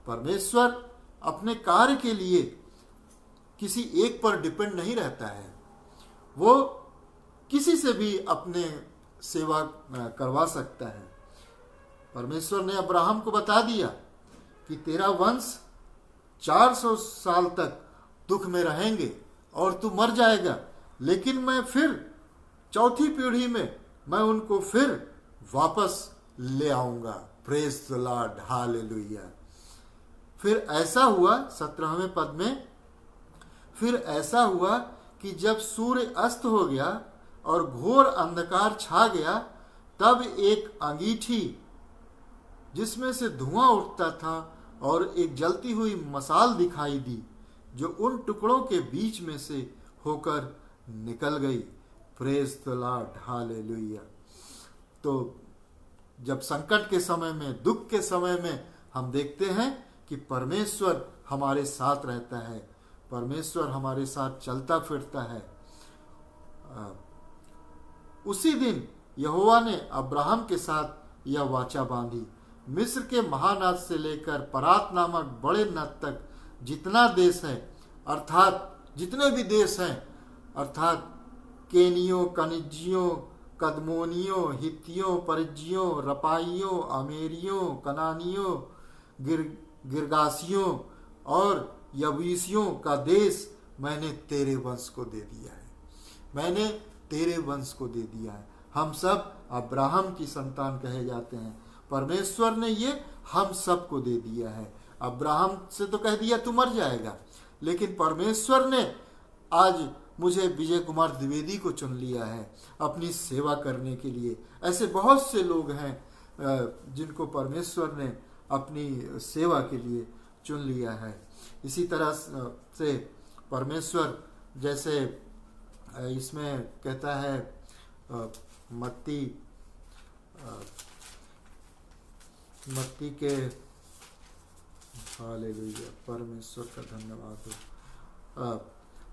परमेश्वर अपने कार्य के लिए किसी एक पर डिपेंड नहीं रहता है, वो किसी से भी अपने सेवा करवा सकता है। परमेश्वर ने अब्राहम को बता दिया कि तेरा वंश 400 साल तक दुख में रहेंगे और तू मर जाएगा, लेकिन मैं फिर चौथी पीढ़ी में मैं उनको फिर वापस ले आऊंगा। Praise the Lord, hallelujah. फिर ऐसा हुआ 17वें पद में, फिर ऐसा हुआ कि जब सूर्य अस्त हो गया और घोर अंधकार छा गया, तब एक अंगीठी जिसमें से धुआं उठता था और एक जलती हुई मसाल दिखाई दी, जो उन टुकड़ों के बीच में से होकर निकल गई। Praise the Lord, hallelujah. तो जब संकट के समय में, दुख के समय में हम देखते हैं कि परमेश्वर हमारे साथ रहता है, परमेश्वर हमारे साथ चलता फिरता है। उसी दिन यहोवा ने अब्राहम के साथ यह वाचा बांधी, मिस्र के महानद से लेकर परात नामक बड़े नद तक जितना देश है, अर्थात जितने भी देश हैं, अर्थात केनियों, कनिजियों, कदमोनियों, हित्तियों, परिज्जियों, रपाइयों, अमेरियों, कनानियों, गिरगासियों और यबूसियों का देश मैंने तेरे वंश को दे दिया है। मैंने तेरे वंश को दे दिया है। हम सब अब्राहम की संतान कहे जाते हैं। परमेश्वर ने ये हम सब को दे दिया है। अब्राहम से तो कह दिया तू मर जाएगा, लेकिन परमेश्वर ने आज मुझे विजय कुमार द्विवेदी को चुन लिया है अपनी सेवा करने के लिए। ऐसे बहुत से लोग हैं जिनको परमेश्वर ने अपनी सेवा के लिए चुन लिया है। इसी तरह से परमेश्वर जैसे इसमें कहता है मत्ती के, हालेलुया, परमेश्वर का धन्यवाद हो।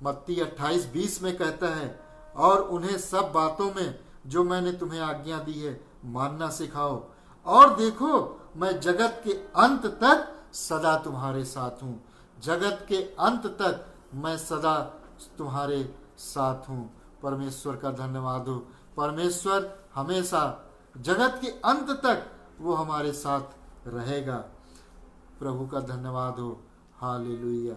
मत्ती 28:20 में कहता है, और उन्हें सब बातों में जो मैंने तुम्हें आज्ञा दी है मानना सिखाओ, और देखो मैं जगत के अंत तक सदा तुम्हारे साथ हूँ। जगत के अंत तक मैं सदा तुम्हारे साथ हूँ। परमेश्वर का धन्यवाद हो। परमेश्वर हमेशा जगत के अंत तक वो हमारे साथ रहेगा। प्रभु का धन्यवाद हो, हालेलुया।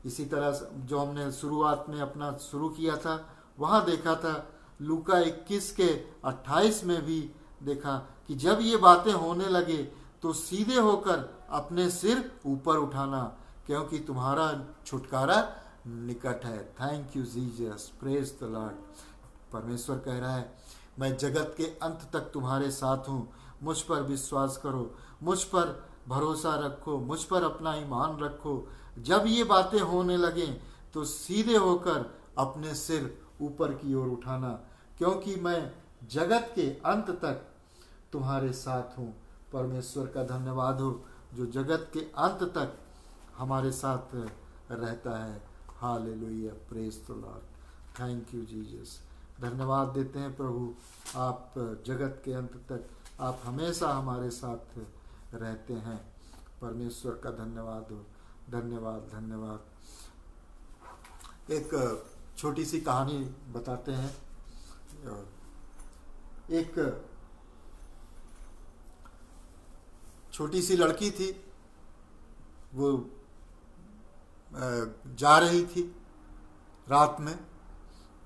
इसी तरह जो हमने शुरुआत में अपना शुरू किया था, वहाँ देखा था लूका 21 के 28 में भी देखा कि जब ये बातें होने लगे तो सीधे होकर अपने सिर ऊपर उठाना, क्योंकि तुम्हारा छुटकारा निकट है। Thank you Jesus, praise the Lord. परमेश्वर कह रहा है मैं जगत के अंत तक तुम्हारे साथ हूँ। मुझ पर विश्वास करो, मुझ पर भरोसा रखो, मुझ पर अपना ईमान रखो। जब ये बातें होने लगें तो सीधे होकर अपने सिर ऊपर की ओर उठाना, क्योंकि मैं जगत के अंत तक तुम्हारे साथ हूँ। परमेश्वर का धन्यवाद हो जो जगत के अंत तक हमारे साथ रहता है। Hallelujah, praise the Lord. Thank you Jesus. धन्यवाद देते हैं प्रभु, आप जगत के अंत तक, आप हमेशा हमारे साथ रहते हैं। परमेश्वर का धन्यवाद हो। धन्यवाद, धन्यवाद। एक छोटी सी कहानी बताते हैं। एक छोटी सी लड़की थी, वो जा रही थी रात में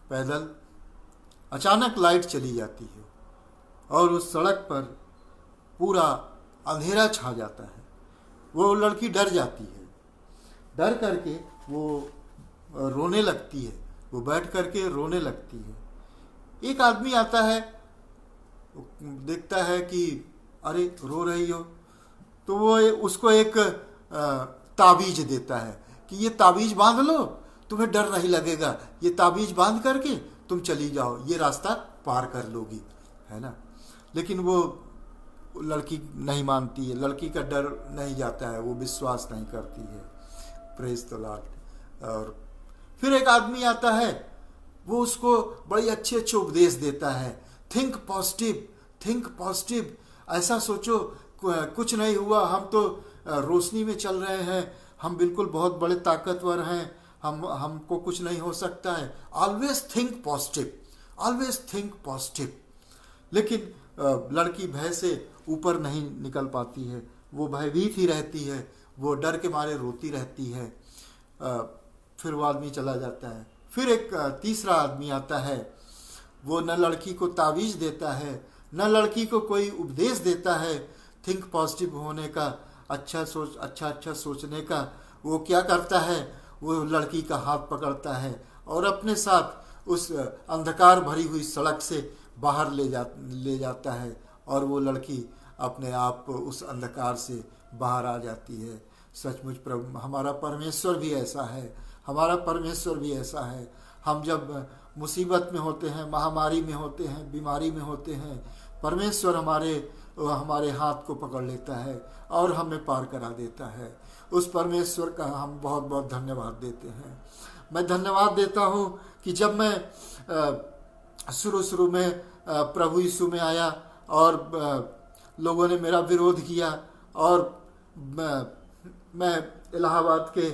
पैदल, अचानक लाइट चली जाती है और उस सड़क पर पूरा अंधेरा छा जाता है। वो लड़की डर जाती है, डर करके वो रोने लगती है, वो बैठ करके रोने लगती है। एक आदमी आता है, देखता है कि अरे रो रही हो, तो वो उसको एक ताबीज देता है कि ये ताबीज बांध लो, तुम्हें डर नहीं लगेगा, ये ताबीज बांध करके तुम चली जाओ, ये रास्ता पार कर लोगी, है ना। लेकिन वो लड़की नहीं मानती है, लड़की का डर नहीं जाता है, वो विश्वास नहीं करती है। Praise the Lord. और फिर एक आदमी आता है, वो उसको बड़ी अच्छे अच्छे उपदेश देता है। थिंक पॉजिटिव, थिंक पॉजिटिव, ऐसा सोचो कुछ नहीं हुआ, हम तो रोशनी में चल रहे हैं, हम बिल्कुल बहुत बड़े ताकतवर हैं, हमको कुछ नहीं हो सकता है। Always think positive, always think positive. लेकिन लड़की भय से ऊपर नहीं निकल पाती है, वो भयभीत ही रहती है, वो डर के मारे रोती रहती है। फिर वो आदमी चला जाता है। फिर एक तीसरा आदमी आता है, वो न लड़की को तावीज देता है, न लड़की को कोई उपदेश देता है थिंक पॉजिटिव होने का, अच्छा सोचने का। वो क्या करता है, वो लड़की का हाथ पकड़ता है और अपने साथ उस अंधकार भरी हुई सड़क से बाहर ले जाता है, और वो लड़की अपने आप उस अंधकार से बाहर आ जाती है। सचमुच प्रभु हमारा परमेश्वर भी ऐसा है, हमारा परमेश्वर भी ऐसा है। हम जब मुसीबत में होते हैं, महामारी में होते हैं, बीमारी में होते हैं, परमेश्वर हमारे हाथ को पकड़ लेता है और हमें पार करा देता है। उस परमेश्वर का हम बहुत बहुत धन्यवाद देते हैं। मैं धन्यवाद देता हूँ कि जब मैं शुरू में प्रभु यीशु में आया और लोगों ने मेरा विरोध किया, और मैं इलाहाबाद के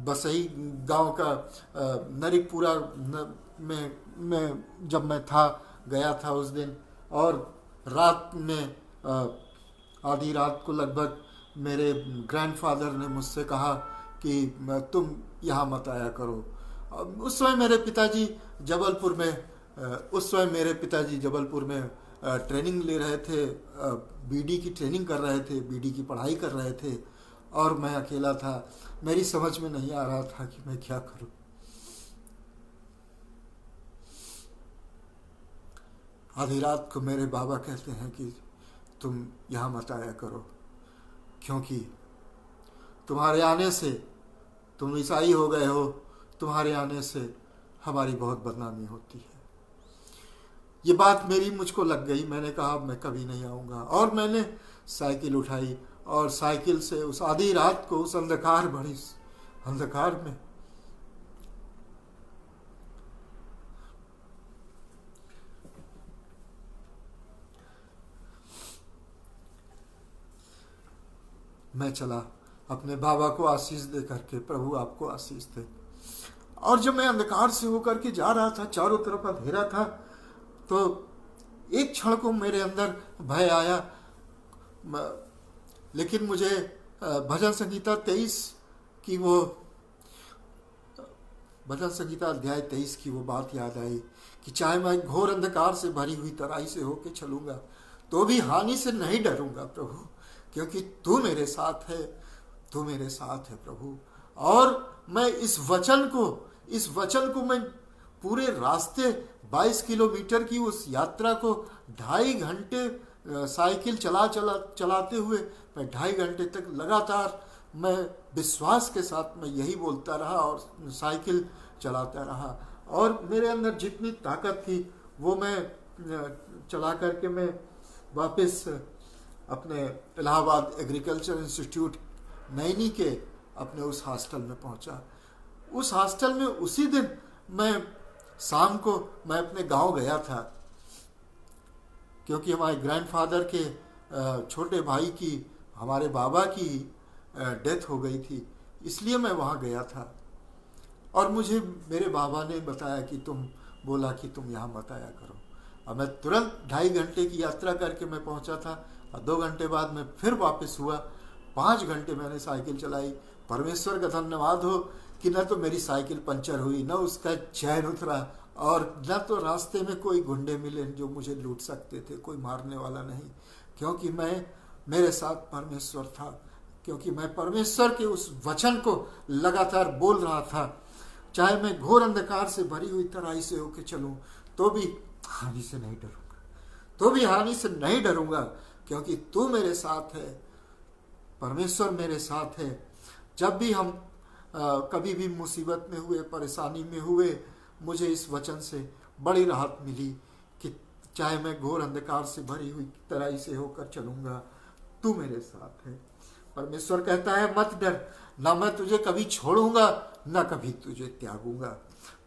बसई गांव का नरिकपुरा में जब मैं गया था उस दिन, और रात में आधी रात को लगभग मेरे ग्रैंडफादर ने मुझसे कहा कि तुम यहाँ मत आया करो। उस समय मेरे पिताजी जबलपुर में ट्रेनिंग ले रहे थे, बीडी की ट्रेनिंग कर रहे थे, बीडी की पढ़ाई कर रहे थे, और मैं अकेला था। मेरी समझ में नहीं आ रहा था कि मैं क्या करूं। आधी रात को मेरे बाबा कहते हैं कि तुम यहाँ मत आया करो, क्योंकि तुम्हारे आने से, तुम ईसाई हो गए हो, तुम्हारे आने से हमारी बहुत बदनामी होती है। ये बात मुझको लग गई। मैंने कहा मैं कभी नहीं आऊँगा, और मैंने साइकिल उठाई और साइकिल से उस आधी रात को उस अंधकार में मैं चला अपने बाबा को आशीष दे करके। प्रभु आपको आशीष दे। और जब मैं अंधकार से होकर के जा रहा था, चारों तरफ अंधेरा था, तो एक क्षण को मेरे अंदर भय आया। लेकिन मुझे भजन संहिता 23 की भजन संहिता अध्याय 23 की वो बात याद आई कि चाहे मैं घोर अंधकार से भरी हुई तराई से होके चलूंगा तो भी हानि से नहीं डरूंगा प्रभु, क्योंकि तू मेरे साथ है, तू मेरे साथ है प्रभु। और मैं इस वचन को मैं पूरे रास्ते 22 किलोमीटर की उस यात्रा को 2.5 घंटे साइकिल चलाते हुए मैं 2.5 घंटे तक लगातार मैं विश्वास के साथ मैं यही बोलता रहा और साइकिल चलाता रहा। और मेरे अंदर जितनी ताकत थी वो मैं चला करके मैं वापस अपने इलाहाबाद एग्रीकल्चर इंस्टीट्यूट नैनी के अपने उस हॉस्टल में पहुंचा। उस हॉस्टल में उसी दिन मैं शाम को मैं अपने गांव गया था, क्योंकि हमारे ग्रैंडफादर के छोटे भाई की, हमारे बाबा की डेथ हो गई थी, इसलिए मैं वहाँ गया था। और मुझे मेरे बाबा ने बताया कि तुम बोला कि तुम यहाँ मत आया करो। अब मैं तुरंत 2.5 घंटे की यात्रा करके मैं पहुँचा था, और 2 घंटे बाद मैं फिर वापस हुआ। 5 घंटे मैंने साइकिल चलाई। परमेश्वर का धन्यवाद हो कि न तो मेरी साइकिल पंचर हुई, न उसका चैन उतरा, और न तो रास्ते में कोई गुंडे मिले जो मुझे लूट सकते थे, कोई मारने वाला नहीं, क्योंकि मेरे साथ परमेश्वर था, क्योंकि मैं परमेश्वर के उस वचन को लगातार बोल रहा था। चाहे मैं घोर अंधकार से भरी हुई तराई से होकर चलूं तो भी हानि से नहीं डरूंगा, क्योंकि तू मेरे साथ है, परमेश्वर मेरे साथ है। जब भी हम कभी भी मुसीबत में हुए, परेशानी में हुए, मुझे इस वचन से बड़ी राहत मिली कि चाहे मैं घोर अंधकार से भरी हुई तराई से होकर चलूंगा, तू मेरे साथ है। परमेश्वर कहता है मत डर, ना मैं तुझे कभी छोड़ूंगा ना कभी तुझे त्यागूंगा।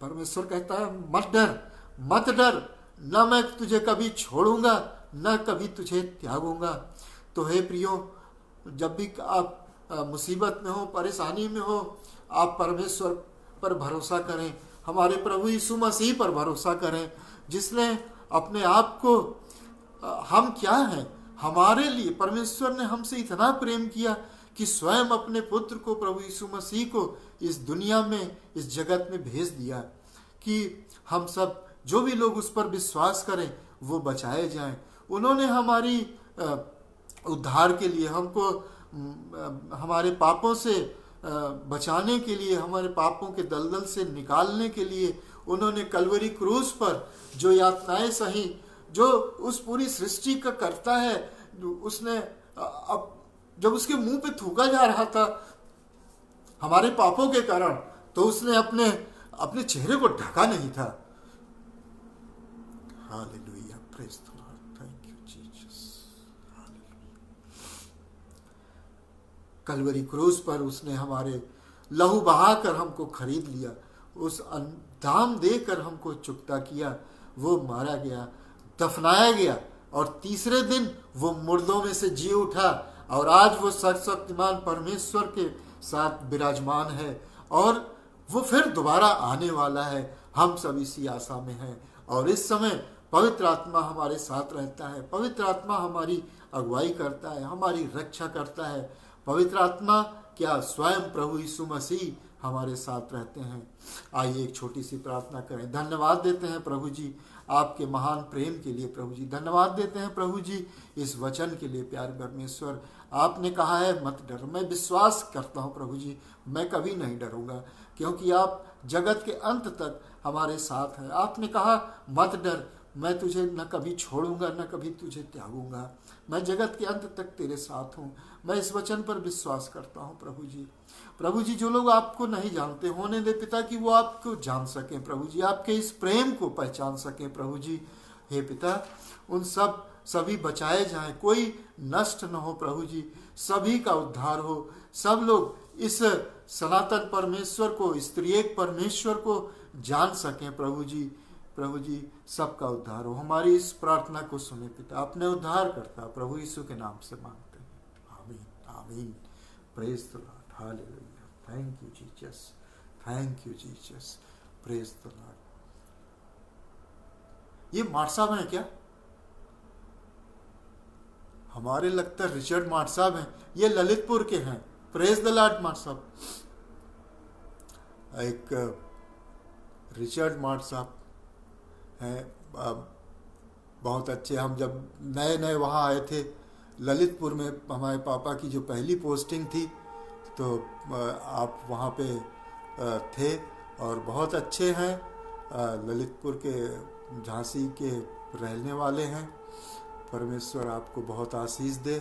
परमेश्वर कहता है मत डर, मत डर, ना मैं तुझे कभी छोड़ूंगा ना कभी तुझे त्यागूंगा। तो हे प्रियो, जब भी आप मुसीबत में हो, परेशानी में हो, आप परमेश्वर पर भरोसा करें, हमारे प्रभु यीशु मसीह पर भरोसा करें, जिसने अपने आप को, हम क्या हैं, हमारे लिए परमेश्वर ने हमसे इतना प्रेम किया कि स्वयं अपने पुत्र को, प्रभु यीशु मसीह को इस दुनिया में, इस जगत में भेज दिया कि हम सब जो भी लोग उस पर विश्वास करें वो बचाए जाएं। उन्होंने हमारी उद्धार के लिए, हमको हमारे पापों से बचाने के लिए, हमारे पापों के दलदल से निकालने के लिए उन्होंने कलवरी क्रूस पर जो यातनाएं सही, जो उस पूरी सृष्टि का करता है, उसने अब जब उसके मुंह पे थूका जा रहा था हमारे पापों के कारण, तो उसने अपने चेहरे को ढका नहीं था। Hallelujah, praise the Lord, thank you Jesus. Calvary क्रूस पर उसने हमारे लहू बहाकर हमको खरीद लिया, उस दाम देकर हमको चुकता किया। वो मारा गया, दफनाया गया और तीसरे दिन वो मुर्दों में से जी उठा और आज वो सर्वशक्तिमान परमेश्वर के साथ विराजमान है और वो फिर दोबारा आने वाला है। हम सब इसी आशा में हैं और इस समय पवित्र आत्मा हमारे साथ रहता है, पवित्र आत्मा हमारी अगुवाई करता है, हमारी रक्षा करता है। पवित्र आत्मा क्या, स्वयं प्रभु यीशु मसीह हमारे साथ रहते हैं। आइए एक छोटी सी प्रार्थना करें। धन्यवाद देते हैं प्रभु जी आपके महान प्रेम के लिए। प्रभु जी धन्यवाद देते हैं प्रभु जी इस वचन के लिए। प्यारे परमेश्वर, आपने कहा है मत डर, मैं विश्वास करता हूँ प्रभु जी, मैं कभी नहीं डरूंगा क्योंकि आप जगत के अंत तक हमारे साथ हैं। आपने कहा मत डर, मैं तुझे न कभी छोड़ूंगा न कभी तुझे त्यागूंगा, मैं जगत के अंत तक तेरे साथ हूँ। मैं इस वचन पर विश्वास करता हूँ प्रभु जी। प्रभु जी, जो लोग आपको नहीं जानते, होने दे पिता कि वो आपको जान सकें प्रभु जी, आपके इस प्रेम को पहचान सकें प्रभु जी। हे पिता, उन सभी बचाए जाएं, कोई नष्ट न हो प्रभु जी, सभी का उद्धार हो, सब लोग इस सनातन परमेश्वर को, इस त्रिएक परमेश्वर को जान सकें प्रभु जी। प्रभु जी, सबका उद्धार हो। हमारी इस प्रार्थना को सुने पिता, अपने उद्धार करता प्रभु यीशु के नाम से मांगते हैं, आमीन आमीन। Praise the Lord, hallelujah, thank you Jesus, thank you Jesus, praise the Lord. ये मार्ट साहब हैं क्या? हमारे लगता है रिचर्ड मार्ट साहब हैं, ये ललितपुर के हैं। प्रेज द लॉर्ड मार्ट साहब। एक रिचर्ड मार्ट साहब हैं, बहुत अच्छे। हम जब नए नए वहाँ आए थे ललितपुर में, हमारे पापा की जो पहली पोस्टिंग थी, तो आप वहाँ पे थे और बहुत अच्छे हैं। ललितपुर के, झांसी के रहने वाले हैं। परमेश्वर आपको बहुत आशीष दे।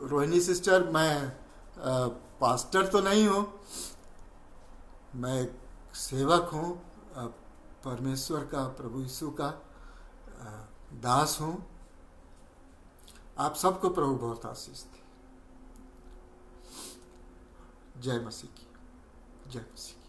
रोहिणी सिस्टर, मैं पास्टर तो नहीं हूँ, मैं एक सेवक हूँ, परमेश्वर का, प्रभु यीशु का दास हूँ। आप सबको प्रभु बहुत आशीष दे। जय मसीह की, जय मसीह की।